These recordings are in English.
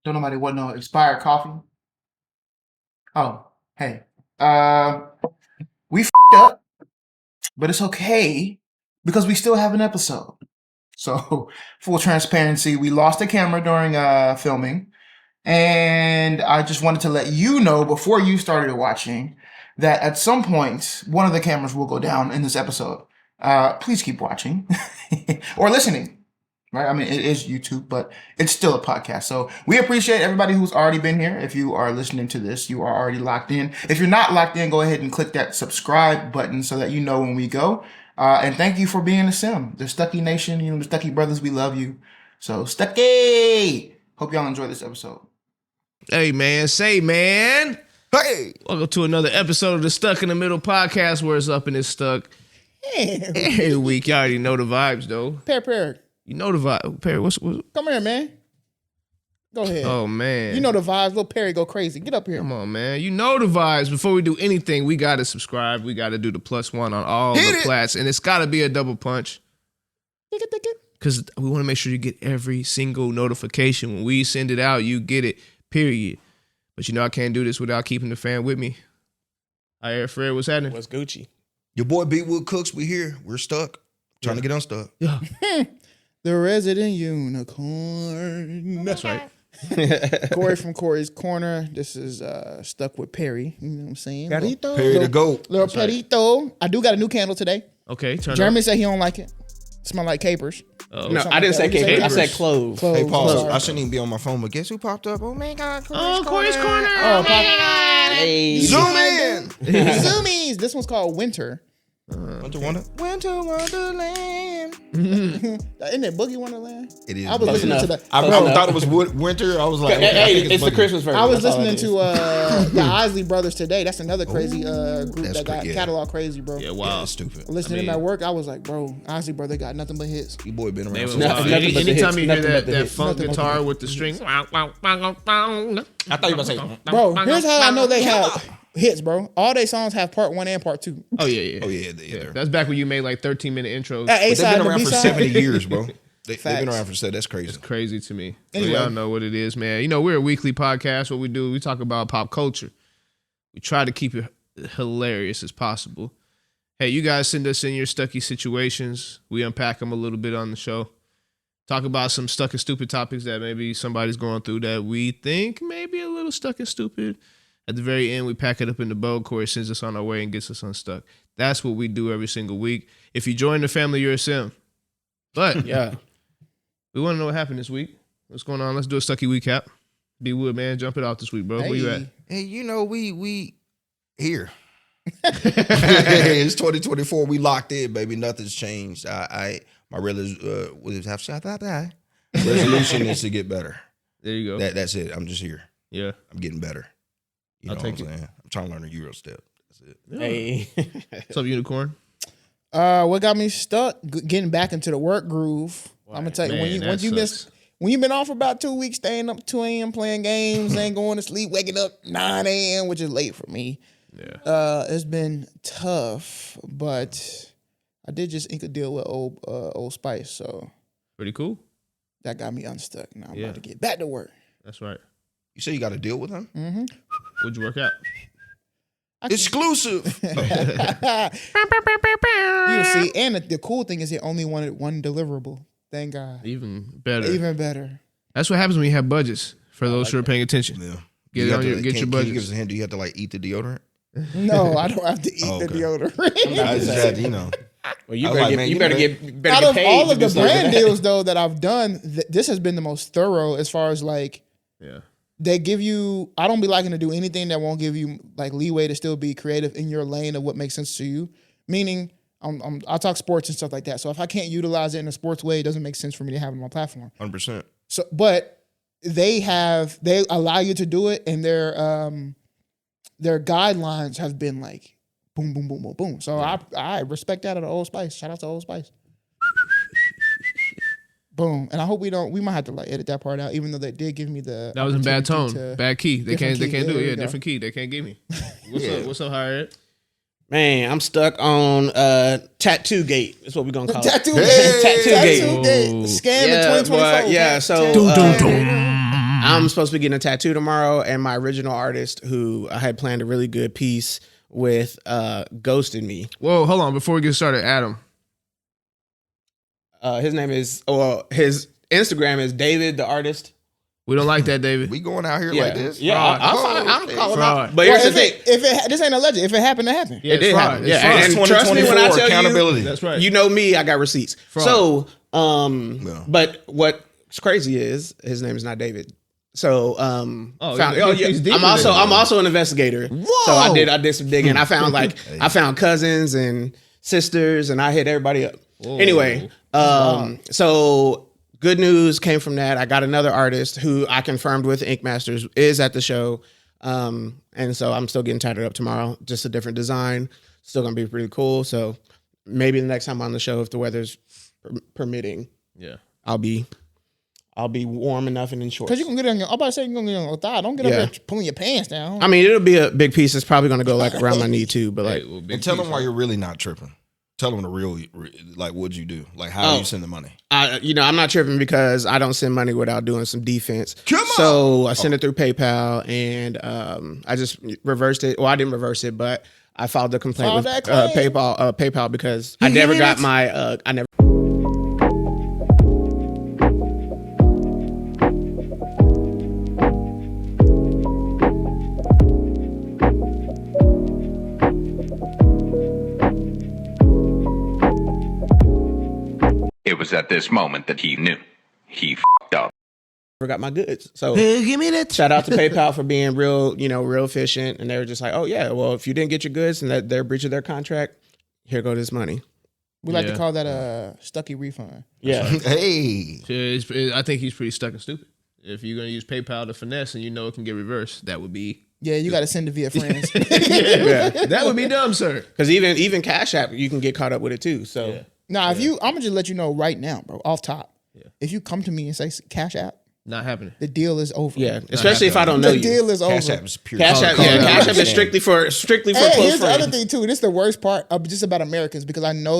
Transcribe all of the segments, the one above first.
Don't nobody want no expired coffee. Oh, hey. Uh, we f***ed up, but it's okay because we still have an episode. So, full transparency, we lost the camera during filming, and I just wanted to let you know before you started watching that at some point one of the cameras will go down in this episode. Please keep watching or listening. Right? I mean, it is YouTube, but it's still a podcast. So we appreciate everybody who's already been here. If you are listening to this, you are already locked in. If you're not locked in, go ahead and click that subscribe button so that you know when we go. And thank you for being a sim. The Stucky Nation, the Stucky brothers, we love you. So Stucky! Hope y'all enjoy this episode. Hey, man. Say, man. Hey! Welcome to another episode of the Stuck in the Middle podcast where it's up and it's stuck. Every week. You already know the vibes, though. Perry. You know the vibe. Perry, what's... Come here, man. Go ahead. Oh, man. You know the vibes. Little Perry go crazy. Get up here. Come on, man. You know the vibes. Before we do anything, we got to subscribe. We got to do the +1 on all the plats. And it's got to be a double punch. Because we want to make sure you get every single notification. When we send it out, you get it, period. But you know I can't do this without keeping the fan with me. Hi, Air Fred. What's happening? What's Gucci? Your boy B Wood Cooks. We here. We're stuck. Trying to get unstuck. Yeah. The resident unicorn. That's right. Cori from Cori's Corner. This is Stuck with Perry. You know what I'm saying? Perito. Perry the GOAT. Little Perito. Right. I do got a new candle today. Okay, Jeremy said he don't like it. Smell like capers. No, I didn't say capers. I said cloves. Hey, pause. I shouldn't even be on my phone, but guess who popped up? Oh, my God. Cori's Corner. Oh, my God. Hey. Zoom in. Zoomies. This one's called Winter. Winter Wonderland. Isn't it Boogie Wonderland? It is. I was listening to that. I thought it was winter. I was like, hey, it's the Christmas version. I was listening to the Isley Brothers today. That's another crazy group that got catalog crazy, bro. Yeah, wow. Yeah, that's stupid. Listening to them at work, I was like, bro, Isley Brother got nothing but hits. You boy been around. Anytime you hear that funk guitar with the string. I thought you were going to say. Bro, here's how I know they have hits, bro. All their songs have part 1 and part 2. Oh, yeah. Oh, yeah. That's back when you made like 13-minute intros. They've been around for 70 years, bro. They've been around for 70. That's crazy. It's crazy to me. Anyway. Y'all know what it is, man. You know, we're a weekly podcast. What we do, we talk about pop culture. We try to keep it hilarious as possible. Hey, you guys send us in your Stucky Situations. We unpack them a little bit on the show. Talk about some stuck and stupid topics that maybe somebody's going through that we think may be a little stuck and stupid. At the very end, we pack it up in the bow. Cori sends us on our way and gets us unstuck. That's what we do every single week. If you join the family, you're a sim. But yeah, we want to know what happened this week. What's going on? Let's do a Stucky Week-cap. B Wood, man, jump it off this week, bro. Where you at? Hey, you know, we here. It's 2024. We locked in, baby. Nothing's changed. My resolution is to get better. There you go. That's it. I'm just here. Yeah. I'm getting better. You know what I'm saying? I'm trying to learn a Euro step. That's it. Yeah. Hey. What's up, Unicorn? What got me stuck? Getting back into the work groove. Right. I'm gonna tell you, when you've been off for about 2 weeks, staying up 2 a.m. playing games, ain't going to sleep, waking up 9 a.m., which is late for me. Yeah. It's been tough, but I did just ink a deal with Old Spice, so pretty cool. That got me unstuck. Now I'm about to get back to work. That's right. You say you got to deal with him? Mm-hmm. What'd you work out? Exclusive. You see, and the cool thing is he only wanted one deliverable. Thank God. Even better. That's what happens when you have budgets. For those who are paying attention, yeah. Get your budget. Can you give us a hint? Do you have to like eat the deodorant? No, I don't have to eat the deodorant. I just had, you know. Well, you better get out of paid all of the brand like deals though that I've done. This has been the most thorough as far as like. Yeah. They give you, I don't be liking to do anything that won't give you like leeway to still be creative in your lane of what makes sense to you. Meaning, I talk sports and stuff like that. So if I can't utilize it in a sports way, it doesn't make sense for me to have it on my platform. 100%. So, but they allow you to do it, and their guidelines have been like boom, boom, boom, boom, boom. So I respect that at Old Spice. Shout out to Old Spice. Boom. And I hope we might have to like edit that part out, even though they did give me the. That was in bad tone, bad key. They can't do it. Yeah, go. Different key. They can't give me. What's up, Harriet? Man, I'm stuck on Tattoo Gate. That's what we're gonna call it. Tattoo Gate. Tattoo Gate. Scam in 2024. So I'm supposed to be getting a tattoo tomorrow, and my original artist, who I had planned a really good piece with, ghosted me. Whoa, hold on. Before we get started, Adam. His name is, his Instagram is David the Artist. We don't like that, David. We going out here like this? Yeah, I'm okay. calling Fraud. out. But here's the thing. This ain't alleged. If it happened, it happened. Yeah, It did fraud. happen. It's Yeah, fraud. and trust me when I 2024 tell accountability. That's right. you know me, I got receipts. Fraud. So, No. but what's crazy is his name is not David. So, he's deeper I'm than also an investigator. Whoa. So I did some digging. I found I found cousins and sisters, and I hit everybody up. Whoa. Anyway, so good news came from that. I got another artist who I confirmed with Ink Masters is at the show. And so I'm still getting tied up tomorrow. Just a different design. Still gonna be pretty cool. So maybe the next time on the show, if the weather's permitting, Yeah. I'll be warm enough and in shorts. Because you can get on your, I'm about to say you can get on your thigh. Don't get up there pulling your pants down. I mean, it'll be a big piece. It's probably gonna go like around my knee too. But like, And tell them why you're really not tripping. Tell them the real, like, what'd you do? Like, how you send the money? I'm not tripping because I don't send money without doing some defense. Come on. So I sent it through PayPal, and I just reversed it. Well, I didn't reverse it, but I filed a complaint Filed with that claim. PayPal because I never got my I never. It was at this moment that he knew. He f***ed up. Got my goods. So Give me that. shout out to PayPal for being real efficient. And they were just like, oh yeah, well, if you didn't get your goods and that they're breaching their contract, here go this money. We like Yeah. to call that a Stucky refund. Yeah. Hey. I think he's pretty stuck and stupid. If you're gonna use PayPal to finesse and you know it can get reversed, that would be Yeah, you got to send it via friends. that would be dumb, sir. Because even Cash App, you can get caught up with it too. So Yeah. Now, I'm gonna just let you know right now, bro, off top. Yeah. If you come to me and say Cash App, Not happening. the deal is over. yeah, especially if I don't know the you. deal is Cash over. App is pure. Cash App, Cash App is strictly for And close here's the other friends. thing too. This is the worst part of just about Americans because I know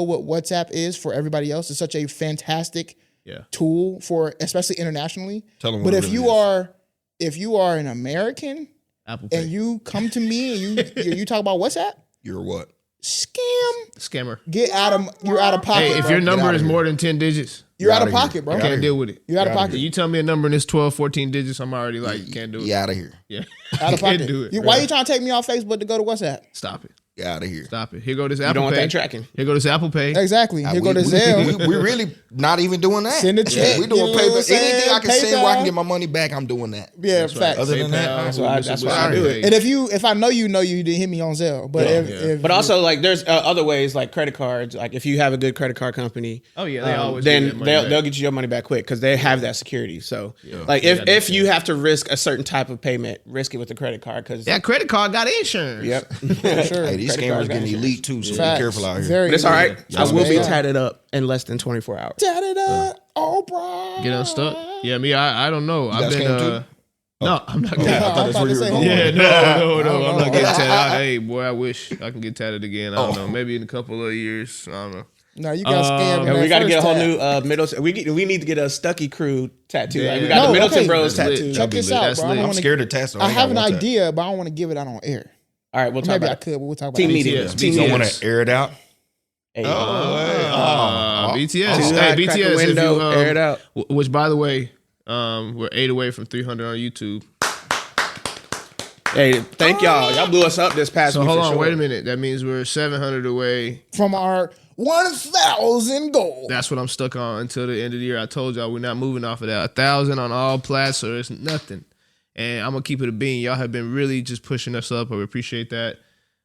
what WhatsApp is for everybody else. It's such a fantastic Yeah. tool for especially internationally. Tell them But what if it you really are an American Apple Pay. and you come to me and you talk about WhatsApp, You're what? scam. Scammer. You're out of pocket. Hey, if bro. your number outta is here. more than 10 digits, You're out Get of outta pocket, here. bro. I Get outta can't here. deal with it. You're out of Get outta pocket. You tell me a number and it's 12, 14 digits, I'm already like, you can't do it. You out of here. Yeah. Out of Can't pocket. do it. Why you trying to take me off Facebook to go to WhatsApp? Stop it. You out of here. Stop it. Here go this You Apple don't want Pay. that tracking. Here go this Apple Pay. Exactly. Here go to Zelle. We really not even doing that. Send a check, We doing you know what I'm PayPal. saying? Anything I can send where I can PayPal. get my money back, I'm doing that. Yeah, That's right. facts. Other than that, PayPal, that's why I do it. And if I know you didn't hit me on Zelle. But if But also, like, there's other ways, like credit cards. Like, if you have a good credit card company, Oh, yeah, they always give that then money back. they'll get you your money back quick because they have that security. So, like, Yeah, if you have to risk a certain type of payment, risk it with the credit card because That credit card got insurance. yep. sure. Hey, these Credit scammers cards got getting insurance. elite too, so Facts. be careful out here. Very But it's all right. Yeah, I will be yeah. tatted up in less than 24 hours. Tat it up. Oh, bro. Get unstuck. Yeah, me, I don't know. I've guys been came too? No, I'm not getting I thought that's where you were going. Yeah, no, I'm not getting know. tatted. Hey, boy, I wish I can get tatted again. I don't know. Maybe in a couple of years. I don't know. No, you got scammed. Yeah, we got to get a whole new Middleton. We need to get a Stucky crew tattoo. Like, we got No, the Middleton okay. Bros That's lit. tattoo. Check this out, That's bro. I lit. don't I'm wanna- scared to test. I have an idea, but I don't want to give it out on air. All right, we'll talk Maybe I about it. could, but we'll talk about Team it. meeting. BTS. Team You don't meeting. want to air it out? Hey, BTS. Too Hey, high, crack a BTS. If window, you, air it out. Which, by the way, we're 8 away from 300 on YouTube. Hey, thank y'all. Y'all blew us up this past So week. hold for on, sure. wait a minute. That means we're 700 away. From our 1,000 goal. That's what I'm stuck on until the end of the year. I told y'all we're not moving off of that. 1,000 on all plats, so it's nothing. And I'm gonna keep it a bean. Y'all have been really just pushing us up. I appreciate that.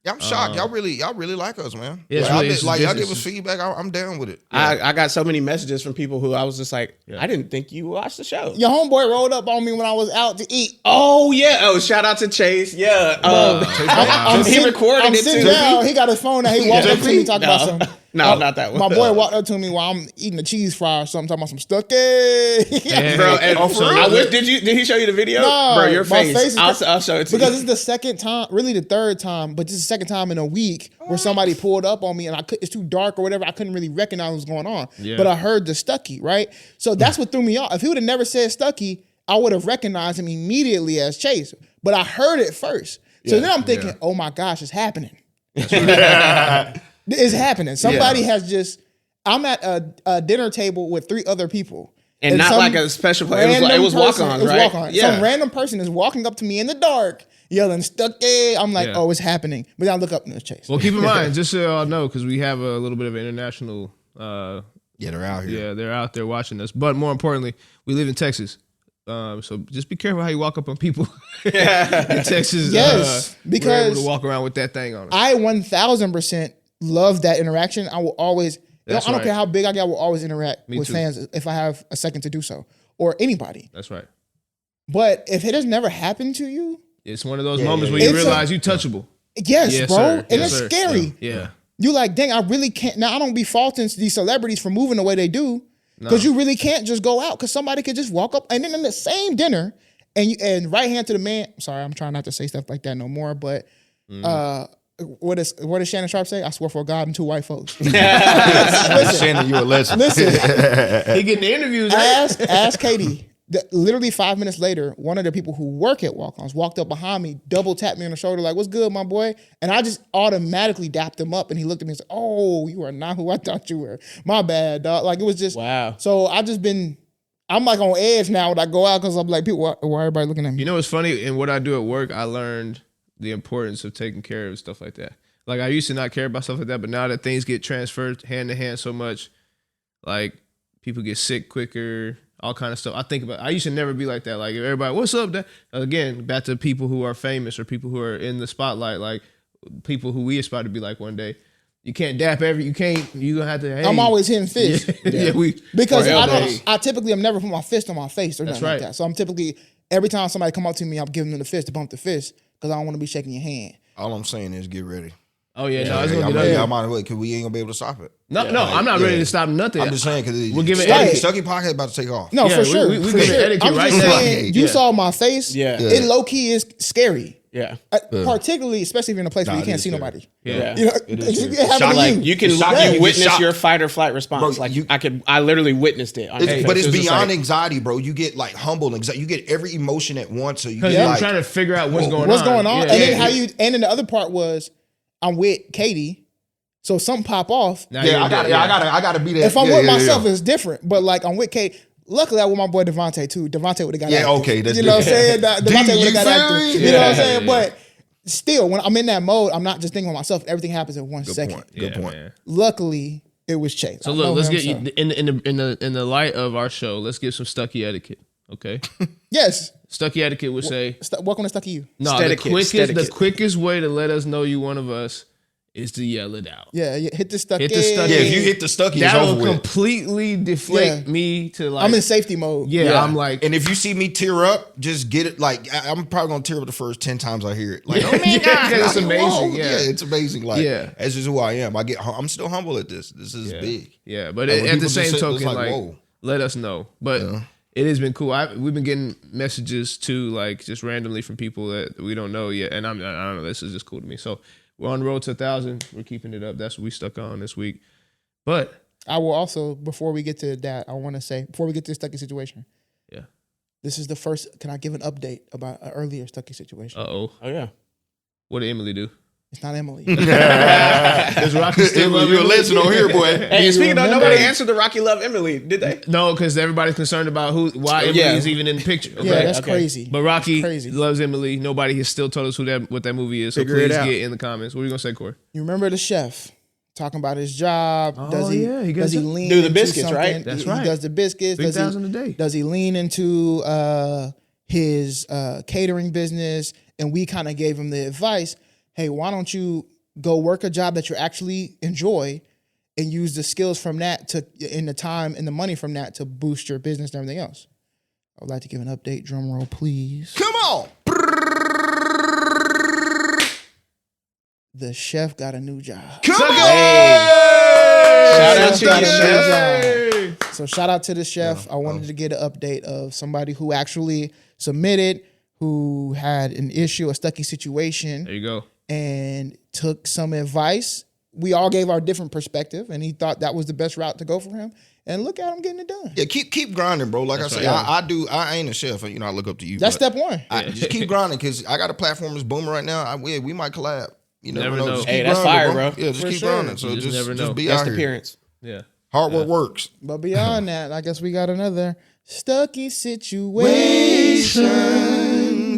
Yeah, I'm shocked. Y'all really like us, man. Yeah, it's Like, really- y'all it's- give us feedback. I'm down with it. I got so many messages from people who I was just like, I didn't think you watched the show. Your homeboy rolled up on me when I was out to eat. Oh yeah. Oh, shout out to Chase. Yeah. He sitting- recorded I'm it sitting too. down. He got his phone out. He walked up to me talking about some. No, not that one. My boy walked up to me while I'm eating a cheese fry or something, talking about some Stucky. Yeah. Bro, and Oh, for real? I wish, did he show you the video? No, Bro, your my face. face is I'll show it to because you. it's the second time, really the third time, but this is the second time in a week where somebody pulled up on me and it's too dark or whatever. I couldn't really recognize what was going on. Yeah. But I heard the Stucky, right? So that's what threw me off. If he would have never said Stucky, I would have recognized him immediately as Chase. But I heard it first. So then I'm thinking, oh my gosh, it's happening. It's happening. Somebody has just, I'm at a dinner table with 3 other people. And not like a special place. It was walk-on, right? Walk-on. Some random person is walking up to me in the dark, yelling, Stucky. I'm like, oh, it's happening. But then I look up and it's Chase. Well, keep in mind, just so y'all know, because we have a little bit of an international... they're out here. Yeah, they're out there watching us. But more importantly, we live in Texas. So just be careful how you walk up on people in Texas. Yes, because we're able because to walk around with that thing on us. I 1000% love that interaction. I will always... I don't care how big I get, I will always interact with fans if I have a second to do so. Or anybody. That's right. But if it has never happened to you... It's one of those moments where you realize you're touchable. Yes, bro. Sir. And it's scary. Yeah. You like, dang, I really can't... Now, I don't be faulting these celebrities for moving the way they do. Because you really can't just go out. Because somebody could just walk up. And then in the same dinner, and right hand to the man... Sorry, I'm trying not to say stuff like that no more. But... What does Shannon Sharp say? I swear for God and 2 white folks. Shannon, you a legend. Listen, He getting the interviews. Right? ask Katie. Literally 5 minutes later, one of the people who work at Walk-Ons walked up behind me, double tapped me on the shoulder, like, "What's good, my boy?" And I just automatically dapped him up, and he looked at me and said, "Oh, you are not who I thought you were. My bad, dog." Like, it was just wow. So I'm like on edge now when I go out because I'm like, people, why everybody looking at me? You know what's funny? In what I do at work, I learned the importance of taking care of stuff like that. Like, I used to not care about stuff like that, but now that things get transferred hand to hand so much, like, people get sick quicker, all kind of stuff. I used to never be like that. Like, if everybody, "What's up?" Again, back to people who are famous or people who are in the spotlight, like people who we aspire to be like one day. You can't dap you're gonna have to, hey. I'm always hitting fists. Because I typically am never put my fist on my face or nothing like that. So I'm typically, every time somebody come up to me, I'm giving them the fist to bump the fist because I don't want to be shaking your hand. All I'm saying is get ready. Oh yeah, no, I it's gonna get ugly. y'all might wait because we ain't gonna be able to stop it. No, I'm not ready to stop nothing. I'm just saying because we're giving Stucky Podcast about to take off. No, for sure. We for sure. etiquette I'm right just now. saying, you saw my face. Yeah. It low key is scary. Yeah. Particularly, especially if you're in a place where you can't see nobody. Yeah. You know, it happened to You can witness your fight or flight response. Bro, like I literally witnessed it. But it's beyond anxiety, bro. You get like humble anxiety. You get every emotion at once. So you get you're like, trying to figure out what's going on. What's going on? Yeah. And then and then the other part was, I'm with Katie. So something pop off. I gotta be there. If I'm with myself, it's different. But like I'm with Kate. Luckily, I'm with my boy Devontae too. Devontae would have got active. Okay, that's you know what I'm saying? Devontae would have got feel active. me? You know what I'm saying? But still, when I'm in that mode, I'm not just thinking of myself. Everything happens in 1 second. Good point. Man. Luckily, it was Chase. So look, let's get you in the light of our show. Let's give some Stucky etiquette. Okay. Yes. Stucky etiquette would say, welcome to Stucky You. no, the quickest way to let us know you one of us is to yell it out. Yeah, hit the Stucky. Hit the Stucky. Yeah, if you hit the Stucky, it's that over will with. completely deflate me to like. I'm in safety mode. Yeah, I'm like. And if you see me tear up, just get it. Like I'm probably gonna tear up the first 10 times I hear it. Like, oh man, it's amazing. Yeah, it's amazing. Like, Yeah. that's just who I am. I'm still humble at this. This is big. Yeah, but Like, when at the people same just say- it's token, like, like, whoa. let us know. But it has been cool. We've been getting messages too, like just randomly from people that we don't know yet, and I don't know. This is just cool to me. So we're on the road to 1,000. We're keeping it up. That's what we stuck on this week. But I will also, before we get to that, I want to say, before we get to the Stucky situation. Yeah. This is the first, can I give an update about an earlier Stucky situation? Oh yeah. What did Emily do? It's not Emily. Does Rocky still love You're a Emily? legend on here, boy. Hey, speaking of, nobody answered the Rocky Love Emily, did they? No, because everybody's concerned about why Emily is even in the picture. Okay? Yeah, that's crazy. But Rocky Crazy. loves Emily. Nobody has still told us what that movie is. So Figure it please out. get in the comments. What are you gonna say, Corey? You remember the chef talking about his job? Does he lean do the into biscuits, something? right? That's He right. does the biscuits. 3,000 a day. Does he lean into his catering business? And we kind of gave him the advice, hey, why don't you go work a job that you actually enjoy and use the skills from that and the time and the money from that to boost your business and everything else. I would like to give an update. Drum roll, please. Come on. The chef got a new job. Come on. Shout out to Got you, a new chef. job. So shout out to the chef. I wanted to get an update of somebody who actually submitted, who had an issue, a Stucky situation. There you go. And took some advice. We all gave our different perspective, and he thought that was the best route to go for him. and look at them getting it done. Yeah, keep grinding, bro. Like I say, I ain't a chef. You know, I look up to you. That's but step one. I just keep grinding because I got a platform that's booming right now. We might collab. You never know. Just Hey, keep that's grinding, fire, bro. Yeah, just For keep sure. grinding. So You just never know. just be Guest out here. appearance. Yeah. Hard work works. But beyond that, I guess we got another Stucky Situation.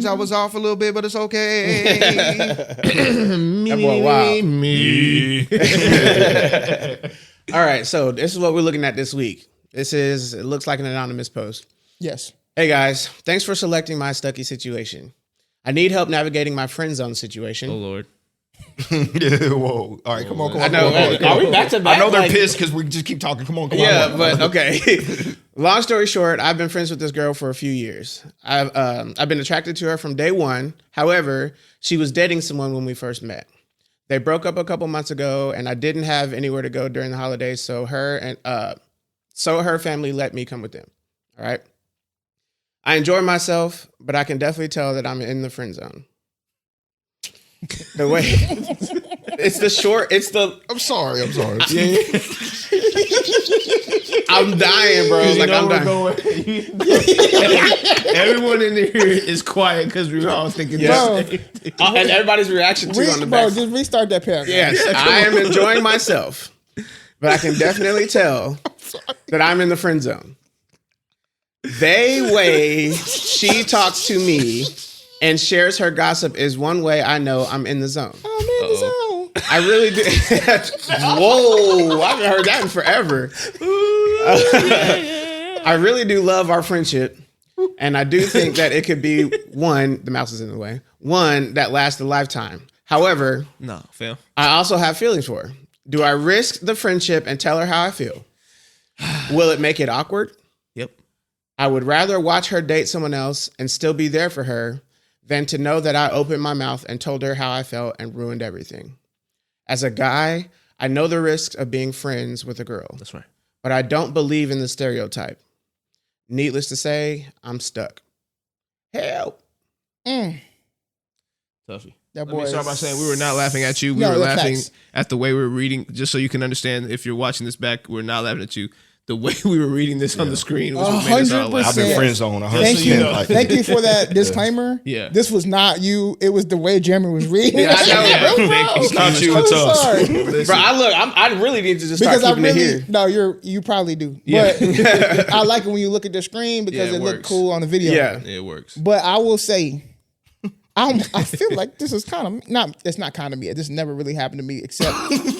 I was off a little bit, but it's okay. That boy wild. Me. All right, so this is what we're looking at this week. It looks like an anonymous post. Yes. Hey guys, thanks for selecting my Stucky situation. I need help navigating my friend zone situation. Oh Lord. Yeah, whoa. All right, come on. I know. Come on. Are we back to back? I know they're Like- pissed because we just keep talking. Come on. Yeah, but okay. Long story short, I've been friends with this girl for a few years. I've been attracted to her from day one. However, she was dating someone when we first met. They broke up a couple months ago, and I didn't have anywhere to go during the holidays, so her family let me come with them. All right. I enjoy myself, but I can definitely tell that I'm in the friend zone. The way it's the I'm sorry. I'm dying, bro. Like I'm dying. Everyone in here is quiet because we're all thinking Bro. this. And everybody's reaction too on the Bro, back. just restart that paragraph. Yes, I am enjoying myself, but I can definitely tell that I'm in the friend zone. The way she talks to me and shares her gossip is one way I know I'm in the zone. I'm in the zone. I really do. Whoa, I haven't heard that in forever. I really do love our friendship, and I do think that it could be one, the mouse is in the way, one that lasts a lifetime. However, No, fam. I also have feelings for her. Do I risk the friendship and tell her how I feel? Will it make it awkward? Yep. I would rather watch her date someone else and still be there for her than to know that I opened my mouth and told her how I felt and ruined everything. As a guy, I know the risks of being friends with a girl, That's right. but I don't believe in the stereotype. Needless to say, I'm stuck. Help. Toughie. That Let boy me start by is- saying we were not laughing at you. We No, were that's laughing facts. at the way we were reading, just so you can understand if you're watching this back, we're not laughing at you. The way we were reading this on the screen was what made us all laugh. I've been 100%. friend zone 100%. Thank you. Like, Thank you for that disclaimer. Yeah. This was not you. It was the way Jeremy was reading. Yeah, I know. It's not you, I'm it's us. sorry. Bro, I really need to just start Because I keeping it really here. no, you probably do. Yeah. But I like it when you look at the screen because Yeah, it it looked works. cool on the video. Yeah. It works. But I will say, I feel like this is kind of not. It's not kind of me. This never really happened to me. Except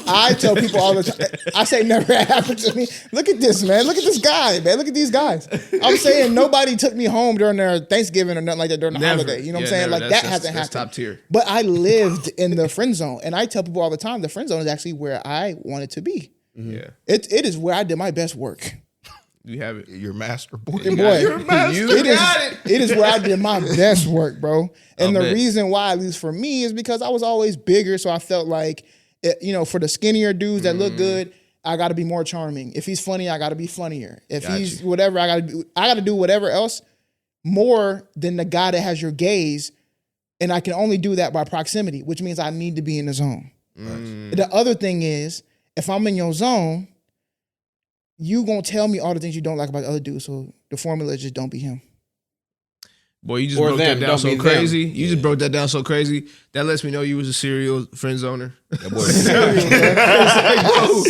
I tell people all the time. I say never happened to me. Look at this, man. Look at this guy, man. Look at these guys. I'm saying nobody took me home during their Thanksgiving or nothing like that during the Never. holiday. You know what I'm Yeah, saying? never. Like That's- that hasn't that's happened. top tier. But I lived in the friend zone, and I tell people all the time the friend zone is actually where I wanted to be. Yeah. It is where I did my best work. You have it. Your master boy. And boy, You're a master. it is, it is where I did my best work, bro. And the bet. reason why, at least for me, is because I was always bigger. So I felt like, for the skinnier dudes that look good, I got to be more charming. If he's funny, I got to be funnier. If he's whatever, I got to do whatever else more than the guy that has your gaze. And I can only do that by proximity, which means I need to be in the zone. The other thing is, if I'm in your zone, you gonna tell me all the things you don't like about the other dude. So the formula is just don't be him. Boy, you just Or broke them, that down don't so be them. crazy. You just broke that down so crazy. That lets me know you was a serial friend zoner. That boy,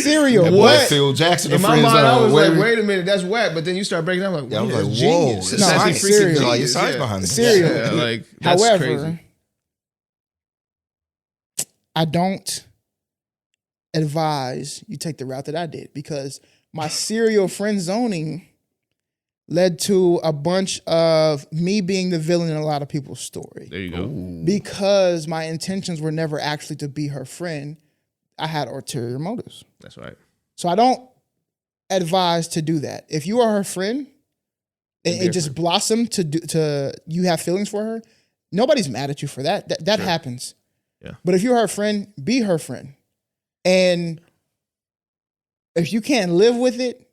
Cereal. that boy What? Phil Jackson, the In my friend mind, I zone. was Wait, like, wait a minute, that's whack. But then you start breaking down, I'm like, Yeah, I was that's like, whoa. genius. It's That's No, actually it's freaking serious. like, genius. it's science Yeah. behind it. Cereal. Yeah, like, that's However, crazy. I don't advise you take the route that I did because my serial friend zoning led to a bunch of me being the villain in a lot of people's story. There you go. Because my intentions were never actually to be her friend. I had ulterior motives. That's right. So I don't advise to do that. If you are her friend and it just blossomed to you have feelings for her, nobody's mad at you for that. That happens. Yeah. But if you're her friend, be her friend. And if you can't live with it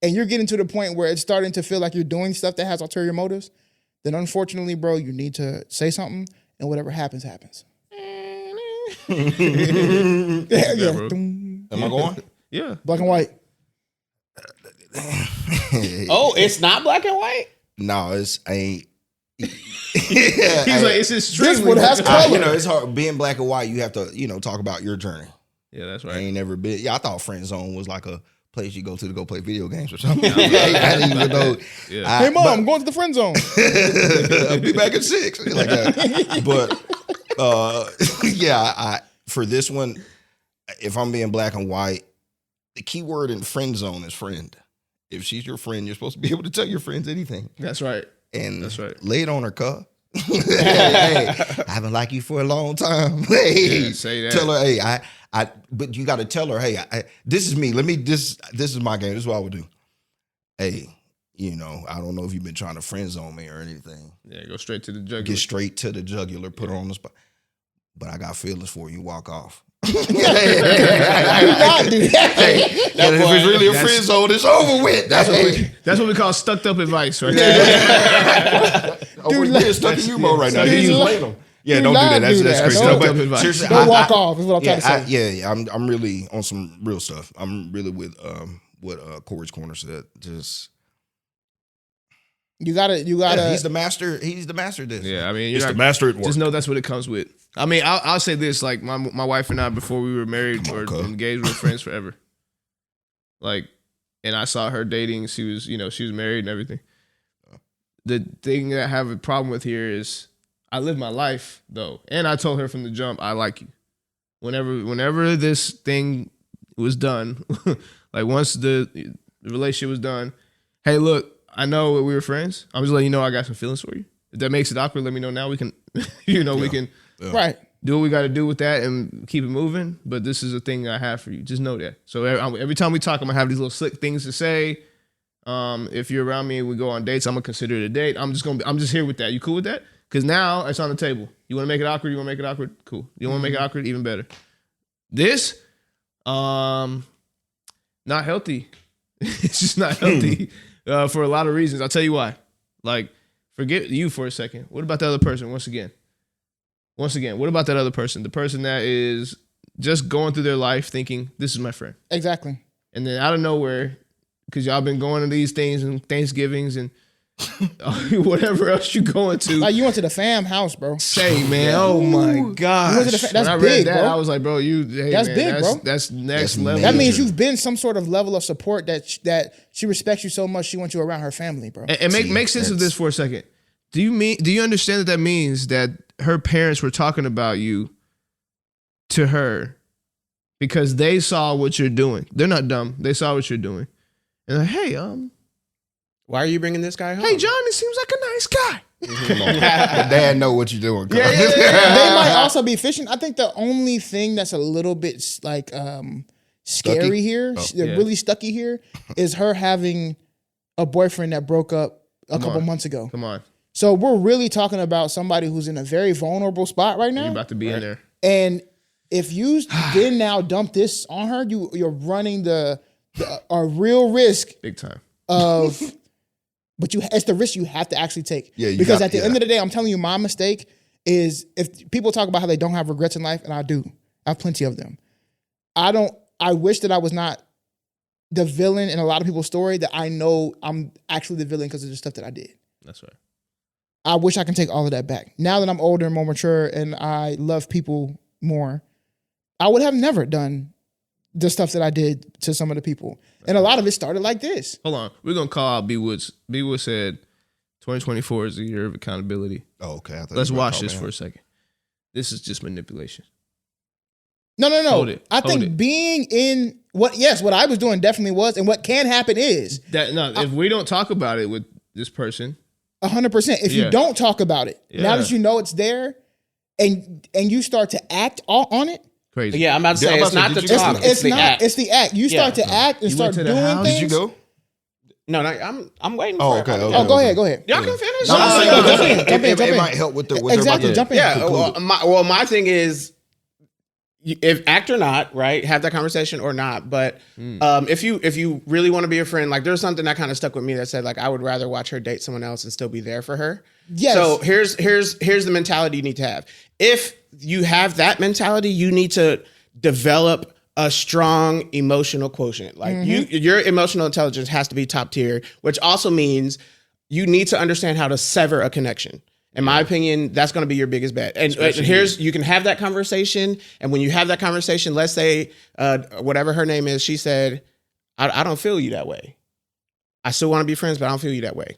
and you're getting to the point where it's starting to feel like you're doing stuff that has ulterior motives, then unfortunately, bro, you need to say something and whatever happens, happens. yeah. bro. Dum. Am I going? Yeah. Black and white. Oh, it's not black and white? No, it's ain't. He's like, it's extremely. This one has color. You know, it's hard being black and white. You have to, talk about your journey. Yeah, that's I right. ain't never been. Yeah, I thought Friend Zone was like a place you go to go play video games or something. I didn't even know. Yeah. Hey, mom, I'm going to the friend zone. I'll be back at 6. Like that. But yeah, for this one, if I'm being black and white, the key word in friend zone is friend. If she's your friend, you're supposed to be able to tell your friends anything. That's right. And That's right. lay it on her, cuh. Hey, I've been like you for a long time. Hey, Yeah, say that. tell her, hey, but you got to tell her, hey, this is me. This is my game. This is what I would do. Hey, I don't know if you've been trying to friend zone me or anything. Yeah, go straight to the jugular. Get straight to the jugular, put her on the spot. But I got feelings for you. Walk off. Do not do that. And if it's really a friend zone, it's over with. That's what we call stucked up advice, right there. We're getting stuck in you mode right now. Dude, You like- playing them. Yeah, do don't do not that. do That's that. crazy. Don't- No, Don't but advice. seriously, Don't walk off is what I'm trying to say. I'm really on some real stuff. I'm really with what Cori's Corner said. Just You gotta. he's the master. He's the master of this. Yeah, I mean, It's you're the not, master at work. just know that's what it comes with. I mean, I'll say this: like my wife and I, before we were married or Okay. engaged, we were friends forever. Like, and I saw her dating. She was married and everything. The thing that I have a problem with here is I live my life though, and I told her from the jump, I like you. Whenever this thing was done, like once the relationship was done, hey, look, I know we were friends. I'm just letting you know I got some feelings for you. If that makes it awkward, let me know now. We can, we can Right. do what we got to do with that and keep it moving. But this is a thing I have for you. Just know that. So every time we talk, I'm gonna have these little slick things to say. If you're around me and we go on dates, I'm gonna consider it a date. I'm just here with that. You cool with that? Because now it's on the table. You want to make it awkward? You want to make it awkward? Cool. You want to make it awkward? Even better. This, not healthy. It's just not healthy for a lot of reasons. I'll tell you why. Like, forget you for a second. What about the other person? Once again, what about that other person? The person that is just going through their life thinking, this is my friend. Exactly. And then out of nowhere, because y'all been going to these things and Thanksgivings and whatever else you going to. Like you went to the fam house, bro. Say, man, oh my gosh. You went to the that's when I read big, that, bro. I was like, bro, That's big, bro. That's next That's level. That means Major. you've been some sort of level of support that she respects you so much she wants you around her family, bro. And make sense of this for a second. Do you understand that means that her parents were talking about you to her because they saw what you're doing? They're not dumb. They saw what you're doing. And like, hey, Why are you bringing this guy home? hey, John, he seems like a nice guy. Come on. Dad know what you're doing. They might also be fishing. I think the only thing that's a little bit like scary Stucky? here, yeah. really stucky here, is her having a boyfriend that broke up a couple on. months ago. Come on. So we're really talking about somebody who's in a very vulnerable spot right You're now. about to be in there. And if you then now dump this on her, you're running a real risk Big time. of, but it's the risk you have to actually take. Yeah, you because got- at the end of the day, I'm telling you, my mistake is if people talk about how they don't have regrets in life, and I do, I have plenty of them. I wish that I was not the villain in a lot of people's story, that I know I'm actually the villain because of the stuff that I did. That's right. I wish I can take all of that back. Now that I'm older and more mature and I love people more, I would have never done the stuff that I did to some of the people. And a lot of it started like this. Hold on. We're going to call out B. Woods. B. Woods said 2024 is the year of accountability. Oh, okay. I thought Let's you were watch talking this about for a second. This is just manipulation. No. Hold it. I Hold think it. being in what I was doing definitely was, and what can happen is If we don't talk about it with this person, 100%. If Yeah. you don't talk about it, now Yeah. that you know it's there, and you start to act on it, crazy. Yeah, I'm about to Yeah, say I'm it's about not to the say, did you talk. go? It's the act. It's the act. You start Yeah. to act and You start went to the doing house? things. Did you go? No, I'm waiting. Oh, for okay, it. okay. Oh, go ahead. Y'all can finish. No, I'm saying, jump because in, jump in, jump it in. might help with what Exactly, they're jump about in. to Yeah. conclude. My thing is, if act or not, right? Have that conversation or not. But if you really want to be a friend, like there's something that kind of stuck with me that said like I would rather watch her date someone else and still be there for her. Yes. So here's the mentality you need to have. If you have that mentality, you need to develop a strong emotional quotient. Like your emotional intelligence has to be top tier, which also means you need to understand how to sever a connection. In my opinion, that's going to be your biggest bet. And here's, you can have that conversation. And when you have that conversation, let's say, whatever her name is, she said, I don't feel you that way. I still want to be friends, but I don't feel you that way.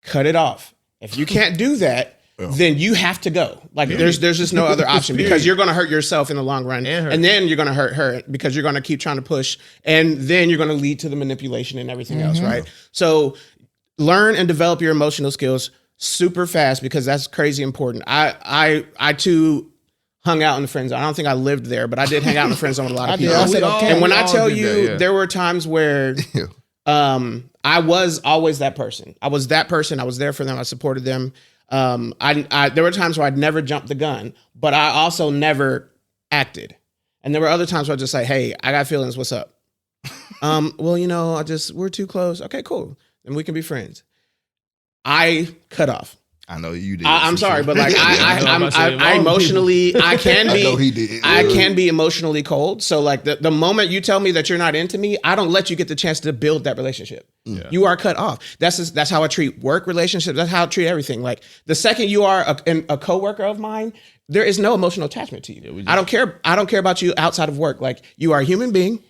Cut it off. If you can't do that, then you have to go. Like there's just no other option because you're going to hurt yourself in the long run. And then you're going to hurt her because you're going to keep trying to push. And then you're going to lead to the manipulation and everything else, right? So learn and develop your emotional skills super fast because that's crazy important. I too hung out in the friend zone. I don't think I lived there, but I did hang out in the friend zone with a lot of people. And when I tell you, there were times where I was always that person. I was that person. I was there for them. I supported them. There were times where I'd never jumped the gun, but I also never acted. And there were other times where I just say, hey, I got feelings. What's up? Well, you know, we're too close. Okay, cool. Then we can be friends. I cut off. I know you did. I'm sorry, but like I emotionally, I can be. I know he did. I can be emotionally cold. So like the moment you tell me that you're not into me, I don't let you get the chance to build that relationship. Yeah. You are cut off. That's how I treat work relationships. That's how I treat everything. Like the second you are a coworker of mine, there is no emotional attachment to you. I don't care. I don't care about you outside of work. Like you are a human being,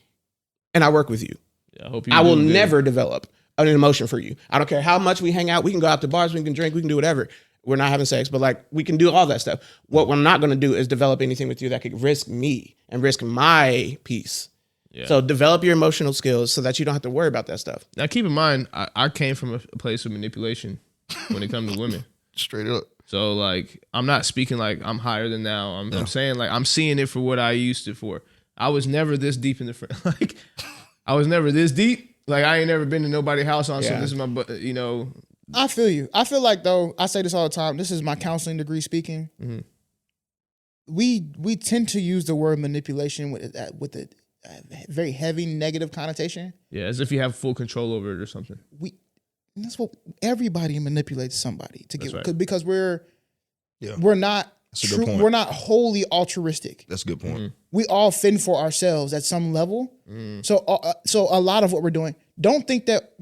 and I work with you. Yeah, I will never develop an emotion for you. I don't care how much we hang out. We can go out to bars, we can drink, we can do whatever. We're not having sex, but like we can do all that stuff. What we're not going to do is develop anything with you that could risk me and risk my peace. Yeah. So develop your emotional skills so that you don't have to worry about that stuff. Now keep in mind, I came from a place of manipulation when it comes to women. Straight up. So like, I'm not speaking like I'm higher than now. I'm saying like, I'm seeing it for what I used it for. I was never this deep in the like, I was never this deep. Like I ain't never been to nobody's house on some. This is my, you know. I feel you. I feel like though, I say this all the time. This is my counseling degree speaking. Mm-hmm. We tend to use the word manipulation with a very heavy negative connotation. Yeah, as if you have full control over it or something. That's what everybody manipulates somebody to get right. Because we're not. That's a good point. We're not wholly altruistic. That's a good point. Mm-hmm. We all fend for ourselves at some level. Mm. So a lot of what we're doing, don't think that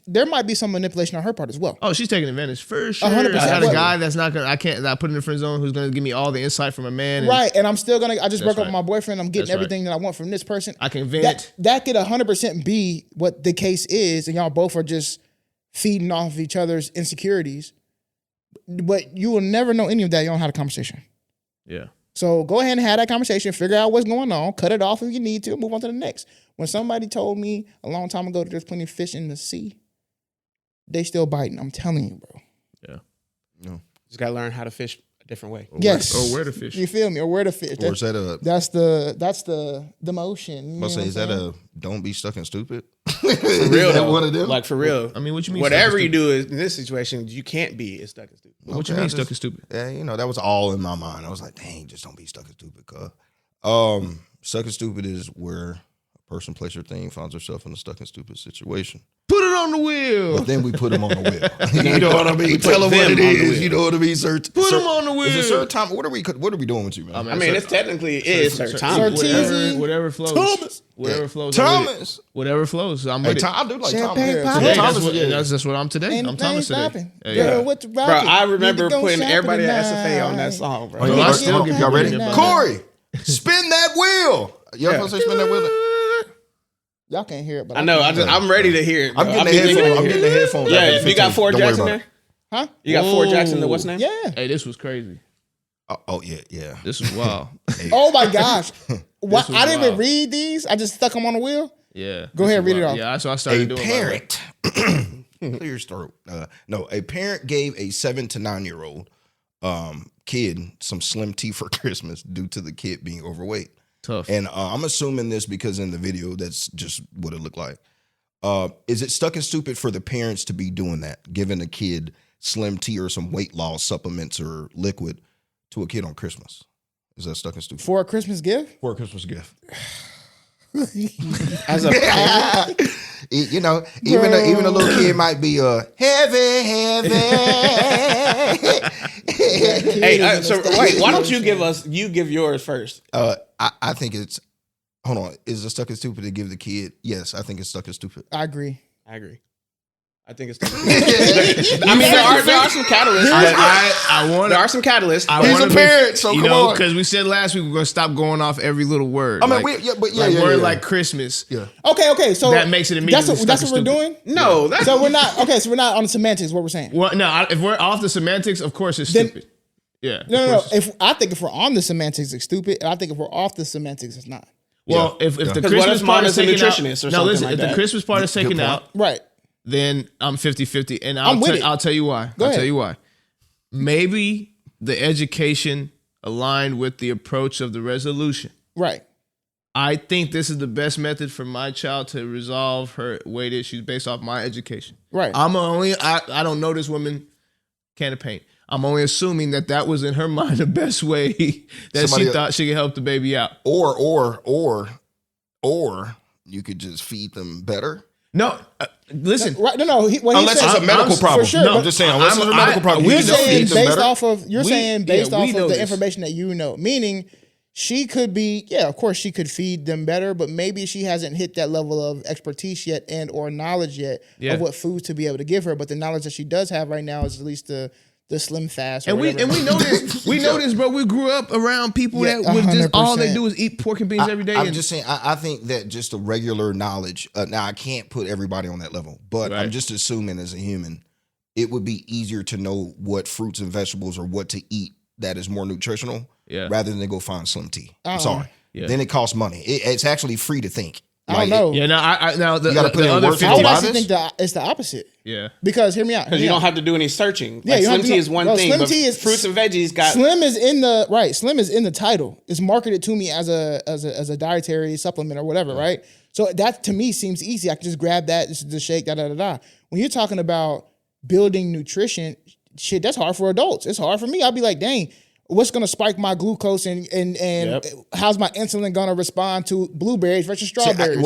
there might be some manipulation on her part as well. Oh, she's taking advantage for sure. 100%. I got a guy that's not gonna, I put in the friend zone who's gonna give me all the insight from a man. Right, and I'm still gonna, I just broke up with my boyfriend. I'm getting everything that I want from this person. I can vent. That could 100% be what the case is, and y'all both are just feeding off of each other's insecurities. But you will never know any of that. You don't have a conversation. Yeah. So go ahead and have that conversation. Figure out what's going on. Cut it off if you need to. Move on to the next. When somebody told me a long time ago that there's plenty of fish in the sea, they still biting. I'm telling you, bro. Yeah. No. Just gotta learn how to fish a different way. Yes. Or where to fish. You feel me? Or where to fish. Or is that a? That's the motion. I'll say, is that a don't be stuck and stupid? For real, though. One of them? Like for real. I mean, what you mean? Whatever you do in this situation, you can't be stuck and stupid. What you mean stuck and stupid? Yeah, you know, that was all in my mind. I was like, dang, just don't be stuck and stupid, cuz. Stuck and stupid is where a person, place, or thing finds herself in a stuck and stupid situation. Put it on the wheel. But then we put them on the wheel. You know what I mean? Tell them what it is. You know what I mean? Put them on the wheel. Is it Sir Tom? What are we doing with you, man? I mean, it's technically Sir Thomas. Whatever flows. Thomas. Whatever flows. Thomas. Whatever flows. I'm with it. I do like Champagne Thomas. That's what I'm today. I'm Thomas today. Bro, I remember putting everybody at SFA on that song, bro. Y'all ready? Cori, spin that wheel. Y'all supposed to spin that wheel? Y'all can't hear it, but I know. I'm ready to hear it. I'm getting the headphones. Yeah, you got 4 jacks in there? Huh? You got 4 jacks in the what's name? Yeah. Hey, this was crazy. Oh yeah. This was wild. Oh my gosh. What? I didn't even read these. I just stuck them on the wheel. Yeah. Go ahead, read it off. Yeah, so I started doing parent. Clear your throat. No, a parent gave a 7 to 9 year old kid some slim tea for Christmas due to the kid being overweight. Tough. And I'm assuming this because in the video, that's just what it looked like. Is it stuck and stupid for the parents to be doing that, giving a kid slim tea or some weight loss supplements or liquid to a kid on Christmas? Is that stuck and stupid? For a Christmas gift? For a Christmas gift. As a parent? You know, even a little kid might be heavy. Hey, so wait, why don't you give yours first? I think it's hold on. Is it stuck and stupid to give the kid? Yes, I think it's stuck and stupid. I agree. I think it's. I mean, there are some catalysts. There are some catalysts. He's a parent, so come on. Because we said last week we're gonna stop going off every little word. I mean, word like Christmas. Yeah. Okay. So that makes it immediately. That's what we're doing. No, that's so we're not. Okay, so we're not on the semantics. What we're saying. Well, no. If we're off the semantics, of course it's stupid. Yeah. No. If we're on the semantics, it's stupid. And I think if we're off the semantics, it's not. Well, if the Christmas part is taken out, if the Christmas part is taken out, right, then I'm 50-50. And I'll tell you why. Tell you why. Maybe the education aligned with the approach of the resolution. Right. I think this is the best method for my child to resolve her weight issues based off my education. Right. I don't know this woman can of paint. I'm only assuming that was in her mind the best way that she thought she could help the baby out. Or you could just feed them better. No, listen. Right? No. Unless it's a medical problem. For sure, no, I'm just saying. Unless it's a medical problem, you're saying based off of the this. information that you know, meaning she could be, of course, she could feed them better, but maybe she hasn't hit that level of expertise yet and or knowledge yet of what foods to be able to give her. But the knowledge that she does have right now is at least the Slim Fast. And we know this. We know this, bro. We grew up around people that would just all they do is eat pork and beans every day. I'm just saying. I think that just the regular knowledge. Now I can't put everybody on that level, but I'm just assuming as a human, it would be easier to know what fruits and vegetables or what to eat that is more nutritional, rather than to go find Slim Tea. I'm sorry. Yeah. Then it costs money. It's actually free to think. I don't know. You gotta put in other work. I would actually think that it's the opposite. Yeah. Because hear me out. Because you don't have to do any searching. Yeah, Slim Tea is one thing, but fruits and veggies got. Slim is in the title. It's marketed to me as a dietary supplement or whatever, right? So that to me seems easy. I can just grab that, just the shake, da. When you're talking about building nutrition, shit, that's hard for adults. It's hard for me. I'll be like, dang. What's gonna spike my glucose and how's my insulin gonna respond to blueberries versus strawberries?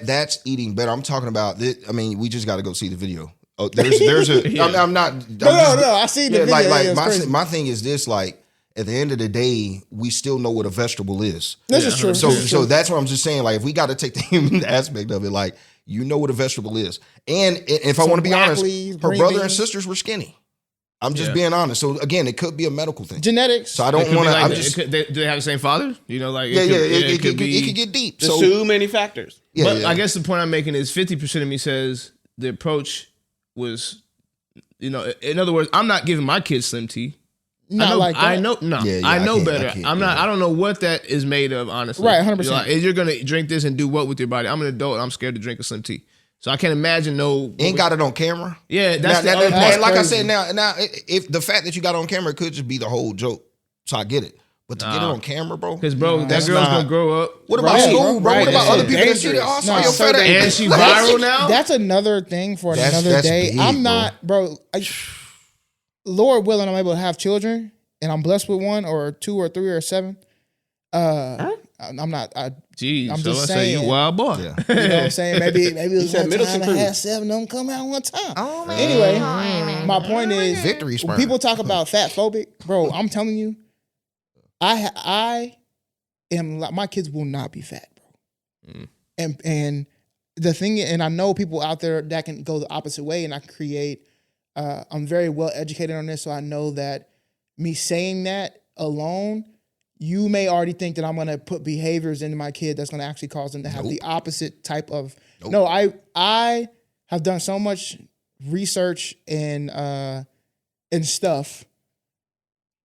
That's eating better. I'm talking about this. I mean, we just got to go see the video. Oh, there's a. I'm not. No. I see the video. My thing is this. Like at the end of the day, we still know what a vegetable is. This is true. So that's what I'm just saying. Like if we got to take the human aspect of it, like you know what a vegetable is, and if I want to be honest, her brother and sisters were skinny. I'm just being honest. So again, it could be a medical thing, genetics. So I don't want to. Do they have the same father? You know, like it could get deep. There's too many factors. But I guess the point I'm making is 50% of me says the approach was, in other words, I'm not giving my kids Slim Tea. I know better. I don't know what that is made of, honestly. Right, 100%. You're gonna drink this and do what with your body? I'm an adult. I'm scared to drink a Slim Tea. So I can't imagine ain't got it on camera. Yeah, that's the other part. Like crazy. I said, now if the fact that you got it on camera could just be the whole joke. So I get it. But to get it on camera, bro. Because, bro, that girl's going to grow up. What about school, bro? What about other people that see it also? And she viral now? That's another thing for another day. Big, I'm not, bro. Lord willing, I'm able to have children, and I'm blessed with one or two or three or seven. I'm not. Jeez, I'm just saying. You wild boy. Yeah. You know what I'm saying? Maybe it was one time I had 7 of them come out one time. Oh, man. Anyway, my point is, victory sperm. When people talk about fat phobic, bro, I'm telling you, I am like, my kids will not be fat, bro. And the thing, and I know people out there that can go the opposite way, and I can create. I'm very well educated on this, so I know that me saying that alone. You may already think that I'm going to put behaviors into my kid that's going to actually cause them to have the opposite type of. Nope. No, I have done so much research and stuff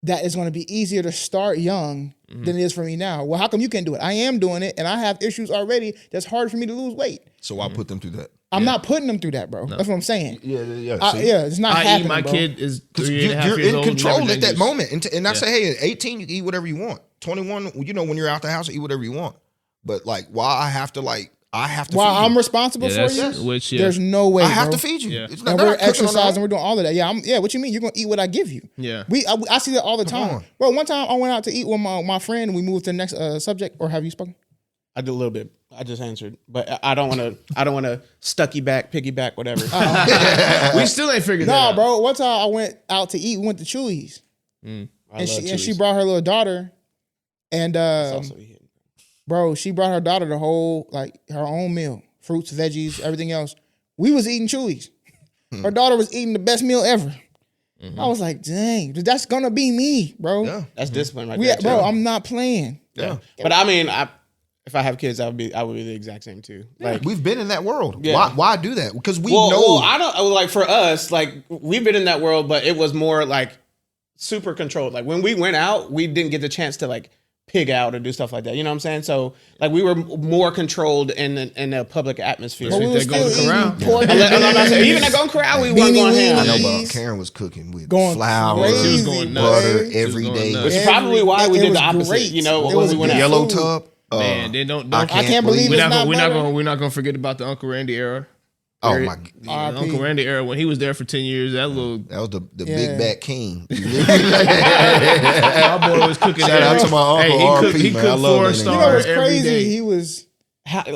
that is going to be easier to start young than it is for me now. Well, how come you can't do it? I am doing it, and I have issues already that's hard for me to lose weight. So why put them through that? I'm not putting them through that, bro. No. That's what I'm saying. Yeah. It's not happening, my bro. kid is 3.5 you're years in old. Control at that moment. And I say, hey, at 18, you can eat whatever you want. 21, when you're out the house, eat whatever you want. But like, why I have to feed I'm responsible for you, there's no way, I have bro. to feed you. Yeah. It's and we're exercising, we're doing all of that. Yeah, what you mean? You're going to eat what I give you. Yeah. I see that all the time. Bro, one time I went out to eat with my friend and we moved to the next subject. Or have you spoken? I did a little bit. I just answered, but I don't want to piggyback, whatever. We still ain't figured that out. No, bro. One time I went out to eat. We went to Chewy's, and she brought her little daughter, and Bro, she brought her daughter the whole, like, her own meal. Fruits, veggies, everything else. We was eating Chewies. Her daughter was eating the best meal ever. I was like, dang, that's gonna be me, bro. Yeah. That's discipline right there, too. Bro, I'm not playing. Yeah. But I mean, if I have kids, I would be the exact same too. Like, We've been in that world. Yeah. Why do that? Because we well, know. I don't like for us. Like we've been in that world, but it was more like super controlled. Like when we went out, we didn't get the chance to like pig out or do stuff like that. You know what I'm saying? So like we were more controlled in a public atmosphere. But we were They go still corral. eating pork. Even at Golden Corral, we weren't going ham. I know, Beanie but Karen was cooking with Going flour, crazy, She was going nuts. butter boy. every She was day. going Which nuts. is probably why we It did was the opposite. great. You know, It when was we went good. out. Yellow food. tub. Man, then don't I can't believe we're it's not not better. gonna forget about the Uncle Randy era. Oh my! Yeah, Uncle Randy era when he was there for 10 years. That little That was the Yeah. big back king. my boy was cooking. Shout out to my Hey, uncle, he RP, man. I cooked love that 4 nigga. star You know what's every crazy? day. He was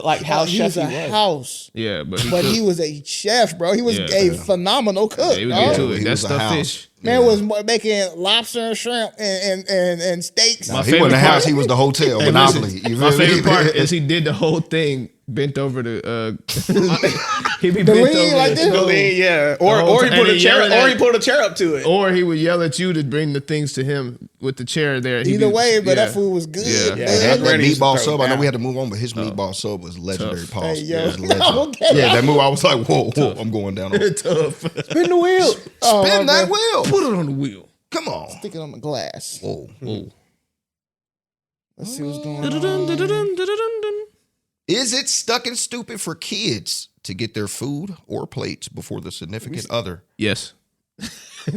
Like house he chef was a he was. house, Yeah, but but he was a chef, bro. He was Yeah. a phenomenal cook. yeah, he was dog. getting to it. He That's was a stuffed house. fish. Man was making lobster and shrimp and steaks. My He wasn't the favorite house. part- He was the hotel. Hey, Monopoly. listen, You my feel me? favorite part is he did the whole thing bent over the. He'd be The bent lean over like the this? stove. Yeah, The whole or he time. put And a chair, yelling or at- he pulled a chair up to it. Or he would yell at you to bring the things to him with the chair there. He'd Either be- way, but yeah. that food was good. Yeah. man. Yeah, That Randy used to meatball throw sub. I know down. we had to move on, but his meatball sub was legendary. Tough. Pause. Hey, yo. It was legendary. Okay. Yeah, that move. I was like, whoa, I'm going down. On. Tough. Spin the wheel. Oh, Spin my that bad. wheel. Put it on the wheel. Come on. Stick it on the glass. Whoa. Whoa. Let's see what's going on. Is it stuck and stupid for kids to get their food or plates before the significant other? Yes.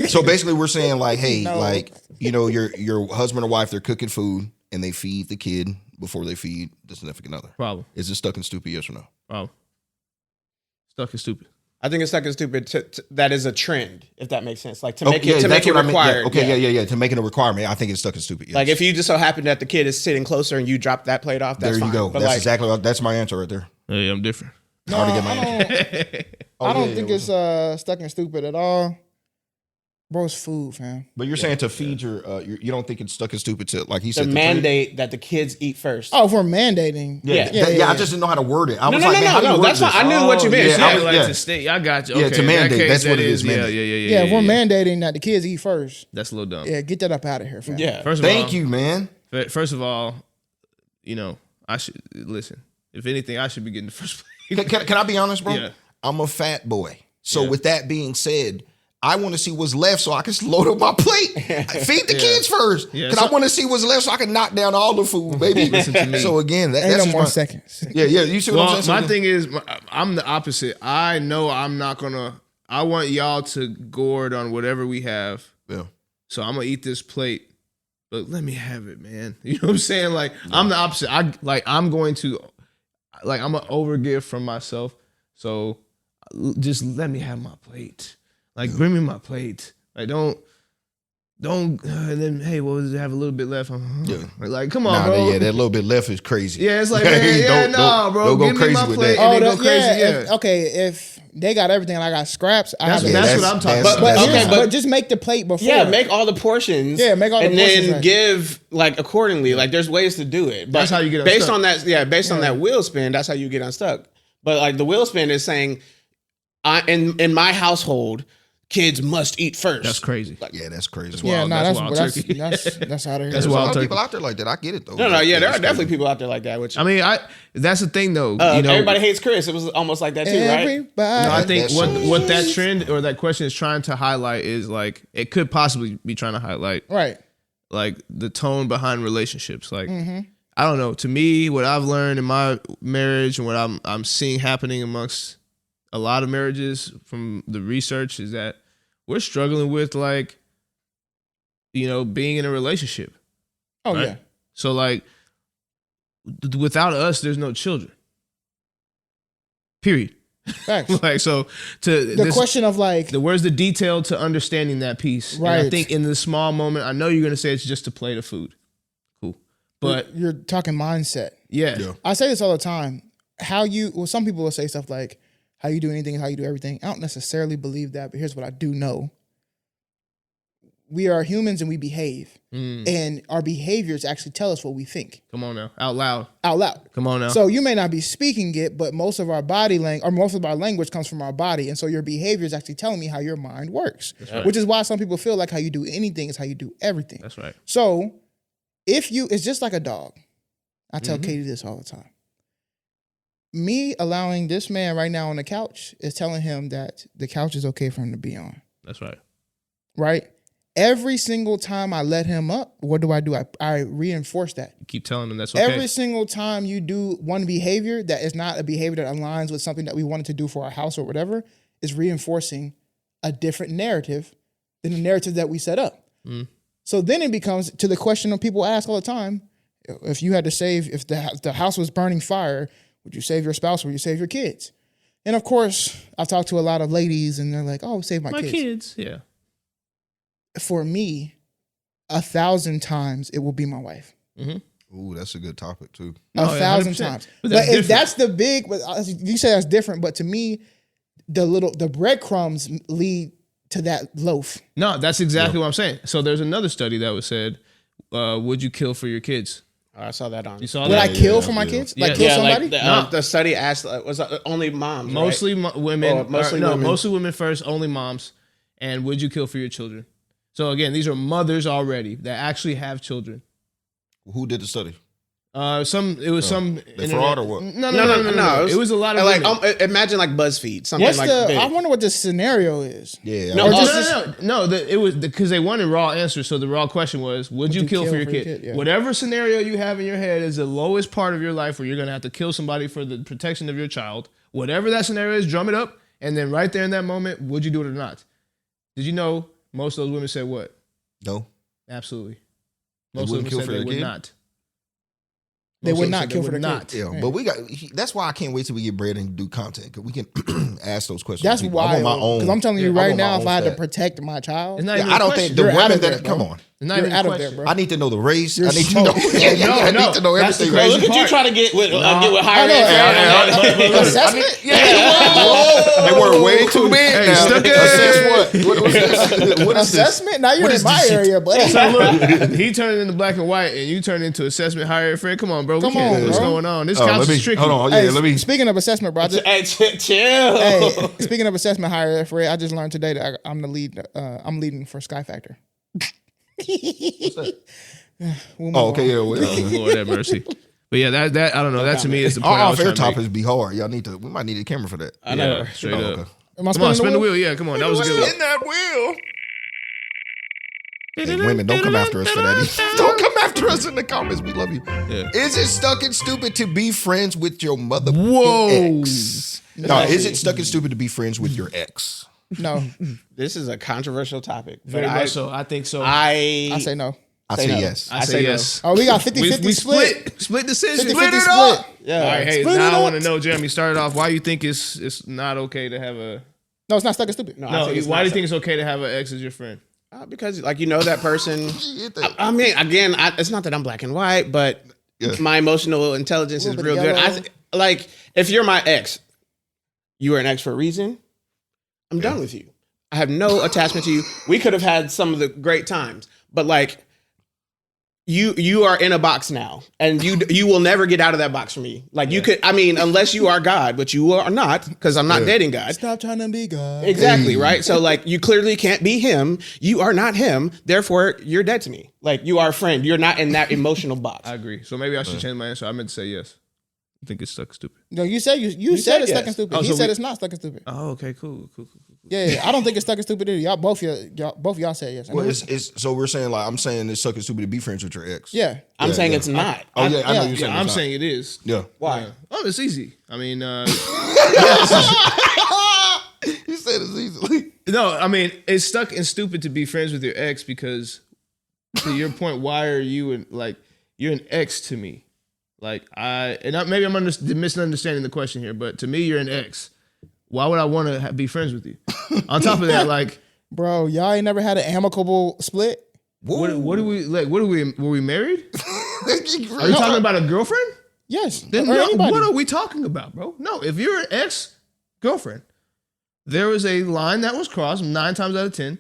So basically, we're saying like, hey, No. like your husband or wife, they're cooking food and they feed the kid before they feed the significant other. Problem. Is it stuck and stupid? Yes or no? Problem. Stuck is stupid. I think it's stuck and stupid. That is a trend, if that makes sense. Like to Oh, make yeah, it that's what I meant. Yeah, required. okay, yeah. To make it a requirement, I think it's stuck and stupid. Yes. Like if you just so happen that the kid is sitting closer and you drop that plate off, that's there you fine. go. But That's like, exactly that's my answer right there. Hey, I'm different. No, Already get my I don't, I don't think it's stuck and stupid at all. Bro, it's food, fam. But you're saying to feed you don't think it's stuck and stupid to like he the said mandate that the kids eat first. Oh, if we're mandating. Yeah. I just didn't know how to word it. I was no, like, man, how do you no. word That's this? fine. I knew what you meant. yeah, Yeah, I was- like yeah. to stay. I got you. Yeah, Okay, to in that mandate. case, That's what that it is, Yeah, mandate. yeah. Yeah, if we're mandating that the kids eat first, That's a little dumb. yeah, get that up out of here, fam. Yeah. First of all, Thank you, man. First of all, I should listen. If anything, I should be getting the first place. Can I be honest, bro? Yeah. I'm a fat boy. So Yeah. with that being said, I want to see what's left so I can load up my plate. Feed the kids first. Yeah, Because I so- want to see what's left so I can knock down all the food, baby. Listen to me. So again, Ain't that's no just more my, seconds. Yeah, you see what Well, I'm saying? my thing is, I'm the opposite. I know I'm not gonna. I want y'all to gourd on whatever we have. Yeah. So I'm gonna eat this plate, but let me have it, man. You know what I'm saying? Like I'm the opposite. I'm going to, like I'm gonna overgive from myself. So just let me have my plate. Like bring me my plate. Like don't. And then hey, what was it? Have a little bit left? Yeah. Like come on, Nah, bro. that little bit left is crazy. Yeah, it's like man, bro. Don't go Give me crazy my with plate that. and then Oh, go crazy. Yeah. If they got everything and I got scraps, I That's, have that's to. what I'm talking that's- about. that's- okay, but just make the plate before. Yeah, make all the portions. Yeah, make all the and portions then right. give like accordingly. Like there's ways to do it. But That's how you get based unstuck. on that. Yeah, based on that wheel spin, that's how you get unstuck. But like the wheel spin is saying, in my household, kids must eat first. That's crazy. Yeah, that's crazy. Yeah, wild. no, That's that's wild that's turkey. that's out of here. That's There's a wild lot of turkey. people out there like that. I get it though. No, yeah, there are That's definitely crazy. people out there like that. Which I mean, that's the thing though. You know, everybody hates Chris. It was almost like that too, right? Everybody. no, I think That's what that trend or that question is trying to highlight is like it could possibly be trying to highlight Right. like the tone behind relationships. Like I don't know. To me, what I've learned in my marriage and what I'm seeing happening amongst a lot of marriages from the research is that we're struggling with like being in a relationship. Oh Right? yeah. So like without us, there's no children. Period. Facts. Like so to The question of like, where's the detail to understanding that piece? And I Right. think in the small moment, I know you're gonna say it's just a plate of food. Cool. But you're talking mindset. yeah. Yeah. I say this all the time. Some people will say stuff like, how you do anything is how you do everything. I don't necessarily believe that, but here's what I do know. we are humans and we behave. And our behaviors actually tell us what we think. Come on now. Out loud. Out loud. Come on now. So you may not be speaking it, but most of our body language, or most of our language comes from our body. And so your behavior is actually telling me how your mind works. right. Which is why some people feel like how you do anything is how you do everything. That's right. So it's just like a dog. I tell Katie this all the time. Me allowing this man right now on the couch is telling him that the couch is okay for him to be on. That's right. Right? Every single time I let him up, what do? I reinforce that. You keep telling them that's okay. Every single time you do one behavior that is not a behavior that aligns with something that we wanted to do for our house or whatever, is reinforcing a different narrative than the narrative that we set up. So then it becomes to the question that people ask all the time: if you had to save, if the house was burning fire, would you save your spouse or would you save your kids? And of course, I've talked to a lot of ladies, and they're like, "Oh, save my kids." Yeah. For me, 1,000 times it will be my wife. Ooh, that's a good topic too. No, 1,000 100%. times. But But that's if that's the big, you say that's different, but to me, the breadcrumbs lead to that loaf. No, that's exactly what I'm saying. So there's another study that was said, would you kill for your kids? I saw that on. You saw Would that? I kill for my kids? Like Yeah. kill Yeah, somebody? Like the study asked, was only moms, Mostly women. Or mostly no, women. mostly women first, only moms. And would you kill for your children? So again, these are mothers already that actually have children. Who did the study? Some They fraud or what? No. No. It was a lot of like women. imagine like BuzzFeed, something What's like the? big. I wonder what the scenario is. Yeah. No, No. It was because they wanted raw answers. So the raw question was, would you kill for your kid? Yeah. Whatever scenario you have in your head is the lowest part of your life where you're gonna have to kill somebody for the protection of your child. Whatever that scenario is, drum it up, and then right there in that moment, would you do it or not? Did you know most of those women said what? No. Absolutely. They Most of them wouldn't kill said for they their would kid? not. They Most would of them not said kill they for would their not. kid. Yeah, Yeah. but we got. That's why I can't wait till we get bread and do content because we can ask those questions. That's to people. I wild. want my own. Because I'm telling you I right want my now, own if I had to stat. protect my child, It's not Yeah, even I a don't question. think the You're out women of there, that bro. come on. It's not you're even a out of question. there, bro. I need to know the race. You're I need to know. smoked. I need to know That's the everything. crazy Look at you part. trying to get with No. higher Assessment? They were way too big Hey, now. Stucky. Assess what? What was this? What is this? Assessment? Now you're in my area, buddy. So look, he turned into black and white, and you turned into assessment higher Fred. Come on, bro. Come We can't on, do what's bro. going on. This Oh, couch let me is tricky. hold on. Yeah, Hey, let me. speaking of assessment, bro, I just, Hey, chill. hey, speaking of assessment higher, Fred, I just learned today that I'm the lead. I'm leading for Sky Factor. We'll move Oh, okay. on. Yeah. Well, Lord have mercy. But yeah, that I don't know. That to me is the point our I was off-air trying to make. topics be hard. Y'all need to. We might need a camera for that. I know. Yeah, straight Oh, up. okay. Am I Come on, spinning spin the wheel. Yeah, come on. That was a good one. In that wheel. Hey, women, don't come after us for that. Don't come after us in the comments. We love you. Yeah. Is it stuck and stupid to be friends with your mother Whoa. ex? No, is it stuck and stupid to be friends with your ex? No, This is a controversial topic, but Very much so. I think so. I say no. I Say say no. yes. I I say say no. yes. Oh, we got 50-50 We split. split decision. 50-50 split. Yeah. All right, hey, Split it now I up. want to know, Jeremy. Started off. Why you think it's not okay to have a? No, it's not stuck and stupid. No, I No, think it's why not do you so. think it's okay to have an ex as your friend? Because like you know that person. You get that? I mean, again, it's not that I'm black and white, but Yeah. my emotional intelligence A is little real bit good. yellow. Like if you're my ex, you are an ex for a reason. I'm done with you. I have no attachment to you. We could have had some of the great times, but like you are in a box now, and you will never get out of that box from me. Like you could, I mean, unless you are God, but you are not, because I'm not dating God. Stop trying to be God. Exactly, right? So like you clearly can't be him. You are not him. Therefore, you're dead to me. Like you are a friend. You're not in that emotional box. I agree. So maybe I should change my answer. I meant to say yes. I think it's stuck stupid. No, you said you said said it's yes. stuck and stupid. Oh, He so said we- it's not stuck and stupid. Oh, okay, cool. Yeah, I don't think it's stuck and stupid either. Y'all both of y'all said yes. Well, it's so we're saying like I'm saying it's stuck and stupid to be friends with your ex. Yeah. I'm Yeah, saying yeah. it's not. Oh yeah, I know yeah. you're saying. Yeah, I'm it's not. saying it is. Yeah. Why? Yeah. Oh, it's easy. I mean, You said it's easily. no, I mean it's stuck and stupid to be friends with your ex because, to your point, why are you you're an ex to me? Maybe I'm misunderstanding the question here, but to me you're an ex. Why would I want to be friends with you? On top of that, like, Bro, y'all ain't never had an amicable split? what do we like? What are we? Were we married? Are you talking about a girlfriend? Yes. Then or no, anybody. what are we talking about, bro? No, if you're an ex-girlfriend, there was a line that was crossed 9 times out of 10.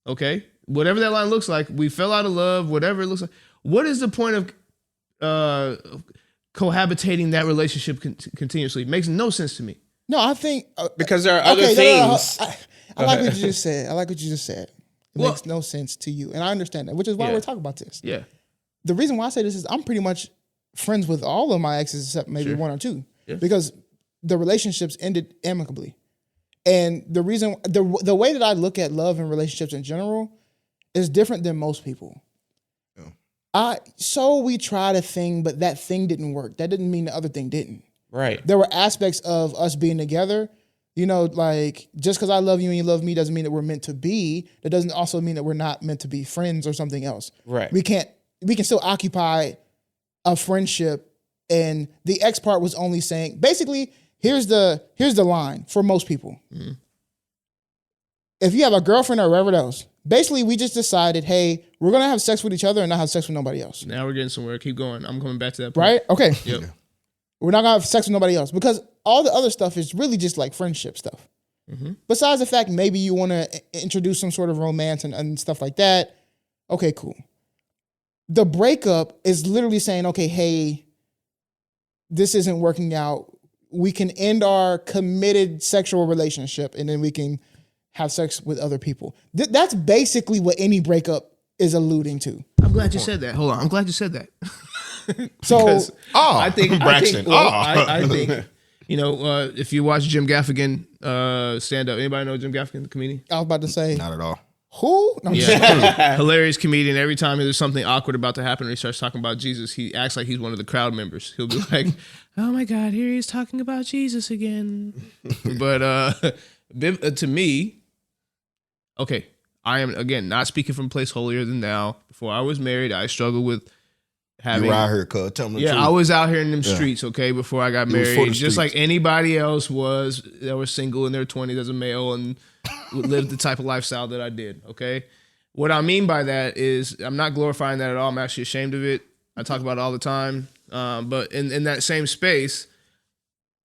Okay, whatever that line looks like, we fell out of love, whatever it looks like. What is the point of cohabitating that relationship continuously? It makes no sense to me. No, I think because there are other no, things. I like what you just said. It makes no sense to you, and I understand that, which is why we're talking about this. Yeah. The reason why I say this is I'm pretty much friends with all of my exes except maybe one or two, because the relationships ended amicably. And the reason, the way that I look at love and relationships in general is different than most people. So we tried a thing, but that thing didn't work. That didn't mean the other thing didn't. Right. There were aspects of us being together, you know, like just because I love you and you love me doesn't mean that we're meant to be. That doesn't also mean that we're not meant to be friends or something else. Right. We can still occupy a friendship. And the X part was only saying, basically, here's the line for most people. Mm-hmm. If you have a girlfriend or whatever else, basically we just decided, hey, we're gonna have sex with each other and not have sex with nobody else. Now we're getting somewhere. Keep going. I'm coming back to that point. Right? Okay. Yep. We're not gonna have sex with nobody else because all the other stuff is really just like friendship stuff. Mm-hmm. Besides the fact maybe you want to introduce some sort of romance and stuff like that. Okay, cool. The breakup is literally saying, okay, hey, this isn't working out. We can end our committed sexual relationship and then we can have sex with other people. That's basically what any breakup is alluding to. I'm glad you said that. Hold on. I'm glad you said that. So, I think, Braxton. I think, you know, if you watch Jim Gaffigan stand up, anybody know Jim Gaffigan, the comedian? I was about to say, Not at all. who? No, Hilarious comedian. Every time there's something awkward about to happen, or he starts talking about Jesus, he acts like he's one of the crowd members. He'll be like, "Oh my God, here he's talking about Jesus again." But to me, okay, I am again not speaking from a place holier than thou. Before I was married, I struggled with having. You were out here, cuz. Tell me the truth. I was out here in them streets, okay, before I got You was for married. the Just streets. like anybody else was that was single in their 20s as a male and lived the type of lifestyle that I did, okay? What I mean by that is I'm not glorifying that at all. I'm actually ashamed of it. I talk about it all the time. But in that same space,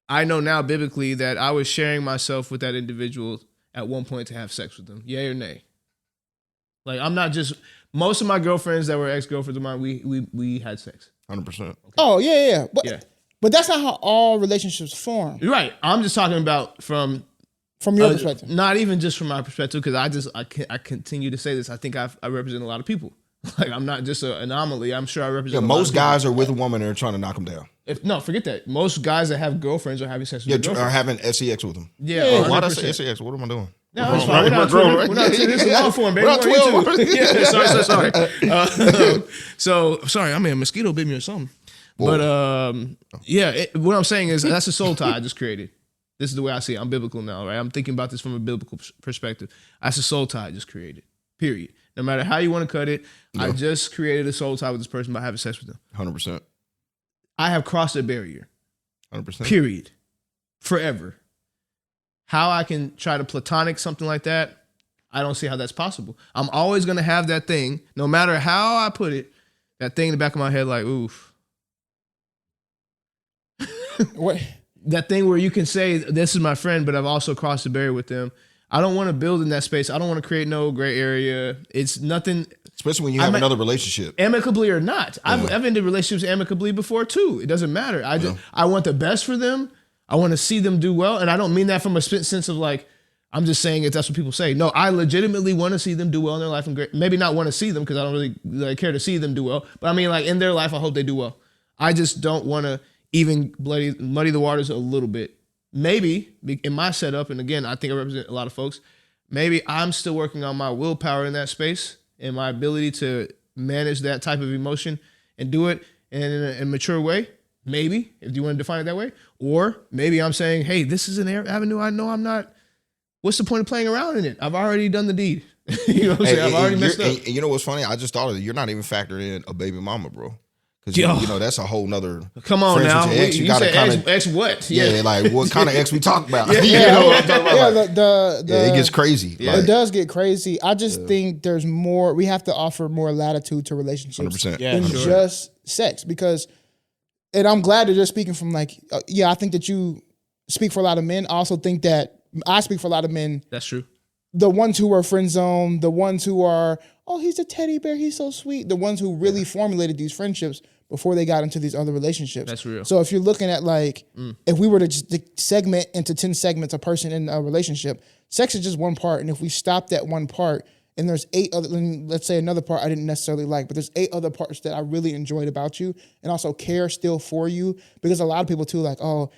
I know now biblically that I was sharing myself with that individual at one point to have sex with them. Yay or nay? Like, I'm not just... Most of my girlfriends that were ex-girlfriends of mine, we had sex. 100%. Okay. Oh, yeah. Yeah. But that's not how all relationships form. You're right. I'm just talking about from your perspective. Not even just from my perspective, because I continue to say this. I think I represent a lot of people. Like, I'm not just an anomaly. I'm sure I represent. Yeah, a lot most of people. guys are with a woman and they're trying to knock them down. No, forget that. Most guys that have girlfriends are having sex with their Or girlfriends. having sex with them. Yeah, Why did I 100%. say sex? What am I doing? No, it's fine. We're not this is long form, baby. We're not We're on 12. YouTube. Yeah, sorry. So sorry. I mean, a mosquito bit me or something. But what I'm saying is that's a soul tie I just created. This is the way I see it. I'm biblical now, right? I'm thinking about this from a biblical perspective. That's a soul tie I just created. Period. No matter how you want to cut it, I just created a soul tie with this person by having sex with them. 100%. I have crossed a barrier. 100%. Period. Forever. How I can try to platonic something like that, I don't see how that's possible. I'm always going to have that thing, no matter how I put it, that thing in the back of my head like, oof. What? That thing where you can say, this is my friend, but I've also crossed the barrier with them. I don't want to build in that space. I don't want to create no gray area. It's nothing. Especially when you have another relationship. Amicably or not. I've ended relationships amicably before too. It doesn't matter. I want the best for them. I want to see them do well. And I don't mean that from a sense of like, I'm just saying it. That's what people say. No, I legitimately want to see them do well in their life. And maybe not want to see them because I don't really care to see them do well. But I mean, like in their life, I hope they do well. I just don't want to even muddy the waters a little bit. Maybe in my setup, and again, I think I represent a lot of folks, maybe I'm still working on my willpower in that space and my ability to manage that type of emotion and do it in a mature way. Maybe, if you want to define it that way. Or maybe I'm saying, hey, this is an avenue I know I'm not. What's the point of playing around in it? I've already done the deed. You know what I'm saying? I've already messed up. And you know what's funny? I just thought of it. You're not even factoring in a baby mama, bro. Because you know that's a whole nother. Come on now, ex. You gotta said kind of ex what? Yeah, like what kind of ex we talk about? Yeah. You know what I'm talking about? Yeah, it gets crazy. Yeah. It does get crazy. I just think there's more. We have to offer more latitude to relationships 100%. than just sex. Because, and I'm glad that you're speaking from like, I think that you speak for a lot of men. I also think that I speak for a lot of men. That's true. The ones who are friend zone, the ones who are oh, he's a teddy bear, he's so sweet. The ones who really formulated these friendships before they got into these other relationships. That's real. So if you're looking at like, if we were to just segment into 10 segments a person in a relationship, sex is just one part. And if we stop that one part, and there's 8 other, let's say another part I didn't necessarily like, but there's 8 other parts that I really enjoyed about you and also care still for you. Because a lot of people too, like, oh,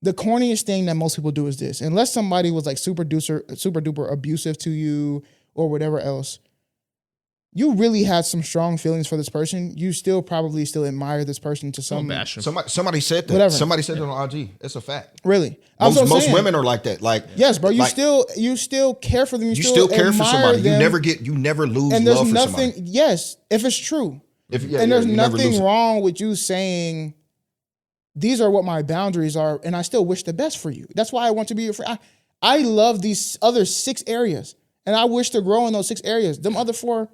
the corniest thing that most people do is this. Unless somebody was like super duper abusive to you or whatever else, you really had some strong feelings for this person. You still probably still admire this person to some. Bash 'em. Somebody said that. Whatever. Somebody said it on IG. It's a fact. Really, Most women are like that. Like yes, bro. You like, still care for them. You still care for admire somebody. them. You never lose And there's love for nothing. somebody. Yes, if it's true. There's There's nothing wrong with you saying, these are what my boundaries are, and I still wish the best for you. That's why I want to be your friend. I love these other 6 areas, and I wish to grow in those 6 areas. Them other 4,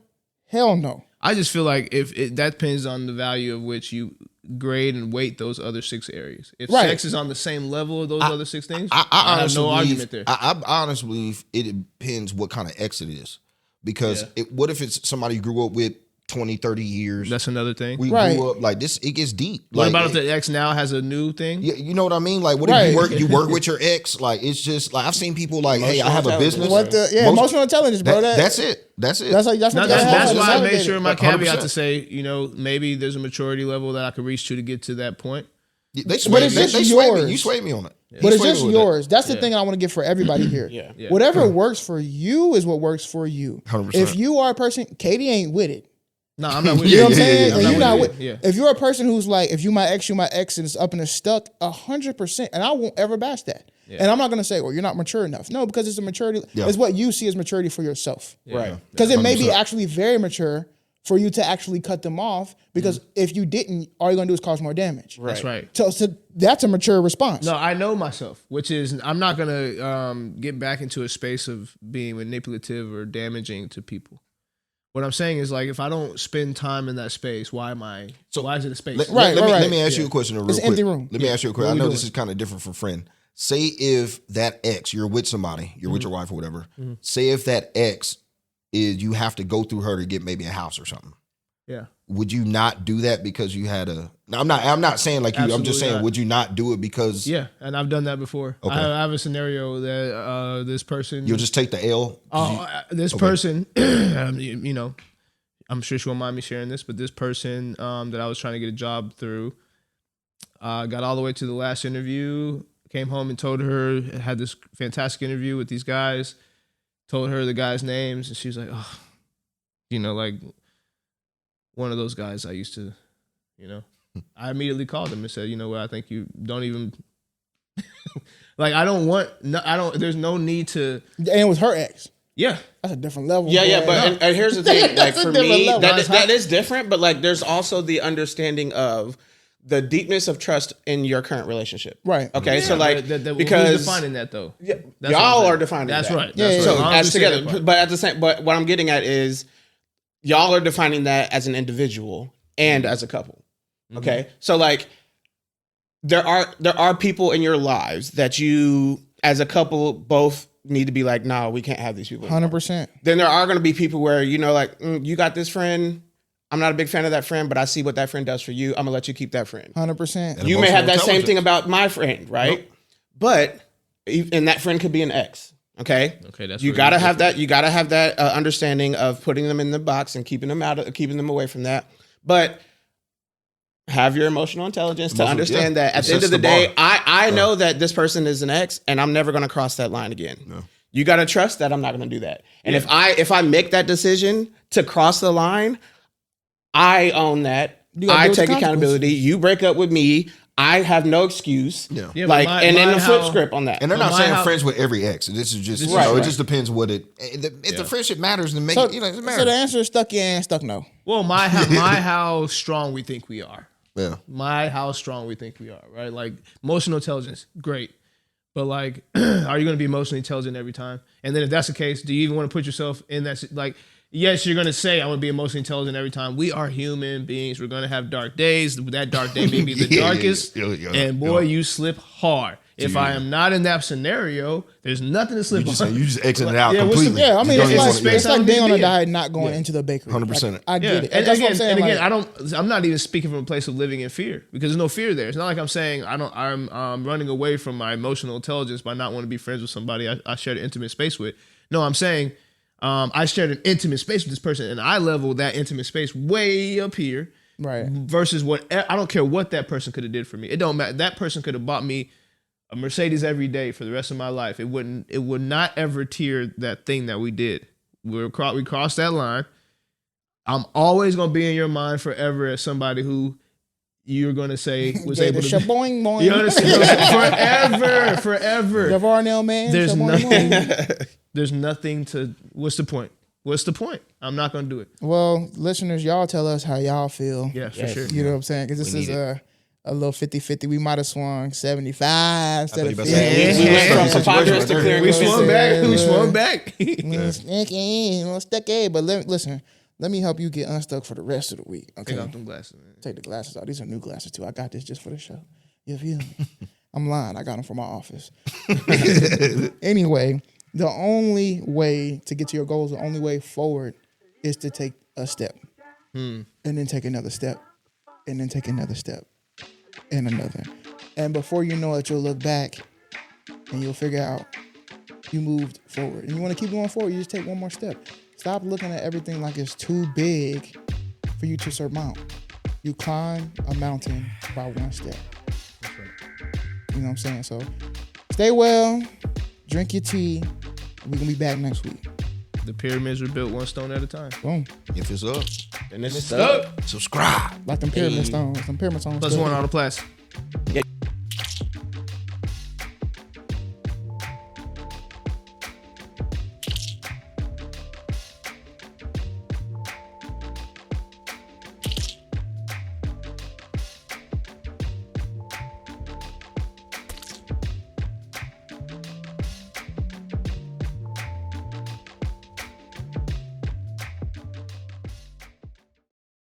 hell no. I just feel like if that depends on the value of which you grade and weight those other 6 areas. If Right. sex is on the same level of those other 6 things, I have honestly no believe, argument there. I honestly believe it depends what kind of ex it is. Because what if it's somebody you grew up with 20, 30 years? That's another thing. We Right. grew up like this. It gets deep. What Like, about if the ex now has a new thing? Yeah, you know what I mean? Like, what Right. if you work with your ex? Like, it's just like I've seen people like, hey, I have a business. What the emotional intelligence, bro? That's it. That's That's what you gotta why I have. made sure in my 100%. caveat to say, maybe there's a maturity level that I could reach to get to that point. They swayed it's me. just They swayed me. yours. You swayed me on it. But it's just yours. That's the Yeah. thing I want to get for everybody here. Yeah. Whatever works for you is what works for you. 100%. If you are a person, Katie ain't with it. No, I'm not with You know what I'm Yeah, saying? yeah, And yeah. you're not with with, it. if you're a person who's like, if you my ex, and it's up and it's stuck, 100%. And I won't ever bash that. And I'm not gonna say, well, you're not mature enough. No, because it's a maturity. Yeah. It's what you see as maturity for yourself. Right. Because it may be 100%. actually very mature for you to actually cut them off. Because if you didn't, all you're gonna do is cause more damage. That's right. So that's a mature response. No, I know myself, which is I'm not gonna get back into a space of being manipulative or damaging to people. What I'm saying is, like, if I don't spend time in that space, why is it a space? Right. Let me ask you a question real It's quick. an empty room. Let me ask you a question. What I we know doing? this is kind of different from friend. Say if that ex, you're with somebody, you're with your wife or whatever. Say if that ex is you have to go through her to get maybe a house or something. Yeah. Would you not do that because you had a? I'm not saying like you. I'm Absolutely just saying, not. would you not do it because? Yeah, and I've done that before. Okay. I have a scenario that this person. You'll just take the L. This person, I'm sure she won't mind me sharing this, but this person that I was trying to get a job through got all the way to the last interview, came home and told her, had this fantastic interview with these guys, told her the guys' names, and she was like, oh, like one of those guys I used to, I immediately called him and said, you know what, I think you don't even, like, there's no need to. And it was her ex. Yeah. That's a different level. Yeah, boy. but and here's the thing. Like That's a for different me, level. that is different. But like, there's also the understanding of the deepness of trust in your current relationship. Right. Okay. So like, Who's because defining that though? That's what y'all I'm saying. are defining That's that. right. Yeah, That's yeah, right. So I'll as understand that together, part. but at the same, but what I'm getting at is y'all are defining that as an individual and as a couple. Okay. So like, there are people in your lives that you as a couple both need to be like, nah, we can't have these people. 100%. Then there are going to be people where, like, you got this friend. I'm not a big fan of that friend, but I see what that friend does for you. I'm going to let you keep that friend. 100%. You may have that emotional same thing intelligence. about my friend, right? Nope. But, and that friend could be an ex. Okay. Okay, that's you where gotta you're have different. that. You gotta have that understanding of putting them in the box and keeping them away from that. But have your emotional intelligence to understand that at It the end sets of the the day, bar. I know that this person is an ex, and I'm never gonna cross that line again. No. You gotta trust that I'm not gonna do that. And if I make that decision to cross the line, I own that. You gotta I deal with the take accountability. consequences. You break up with me. I have no excuse. Yeah. Yeah, but Like, my- and then my the flip how- script on that. And they're But not my saying house- friends with every ex. This is just, Right, it right. just depends what it. If the friendship matters, then make So, it. It so matters. the answer is stuck yeah and stuck no. Well, my how strong we think we are. Yeah. How strong we think we are, right? Like emotional intelligence, great. But like, are you going to be emotionally intelligent every time? And then if that's the case, do you even want to put yourself in that? Like, yes, you're going to say, I want to be emotionally intelligent every time. We are human beings. We're going to have dark days. That dark day may be the Yeah, darkest. yeah. And boy, you slip hard. If I am not in that scenario, there's nothing to slip on. You just exited out Yeah, what's the- completely. Yeah, I mean, You don't even it's wanna- like being on a Yeah. diet, and not going into the bakery. 100%. Like, I get it. And That's again, what I'm saying. and again, like, I'm not even speaking from a place of living in fear because there's no fear there. It's not like I'm saying I'm running away from my emotional intelligence by not wanting to be friends with somebody I shared an intimate space with. No, I'm saying I shared an intimate space with this person and I leveled that intimate space way up here. right. Versus I don't care what that person could have did for me. It don't matter. That person could have bought me a Mercedes every day for the rest of my life. It would not ever tier that thing that we did. We crossed that line. I'm always gonna be in your mind forever as somebody who you're gonna say was Gave able the to. shaboing boing. You understand? Forever. The Varnell man. There's shaboing nothing. boing. There's nothing to. What's the point? What's the point? I'm not gonna do it. Well, listeners, y'all tell us how y'all feel. Yeah, for sure. You know what I'm saying? Because this We is need a little 50-50. We might have swung 75 instead of you about 50. to say, We went from Situation preponderance right to there. clear. We swung back. We swung back. Stucky. But listen, let me help you get unstuck for the rest of the week. Okay. Take off them glasses, man. Take the glasses out. These are new glasses too. I got this just for the show. You feel me? I'm lying. I got them from my office. Anyway, the only way to get to your goals, the only way forward is to take a step. And then take another step. And then take another step. And another. And before you know it, you'll look back and you'll figure out you moved forward. And you want to keep going forward, you just take one more step. Stop looking at everything like it's too big for you to surmount. You climb a mountain by one step. You know what I'm saying? So stay well, drink your tea. We're going to be back next week. The pyramids were built one stone at a time. Boom. If it's up, And it's stuck. subscribe. Like them pyramid stones. Them pyramid stones. Plus still one here. on the plastic.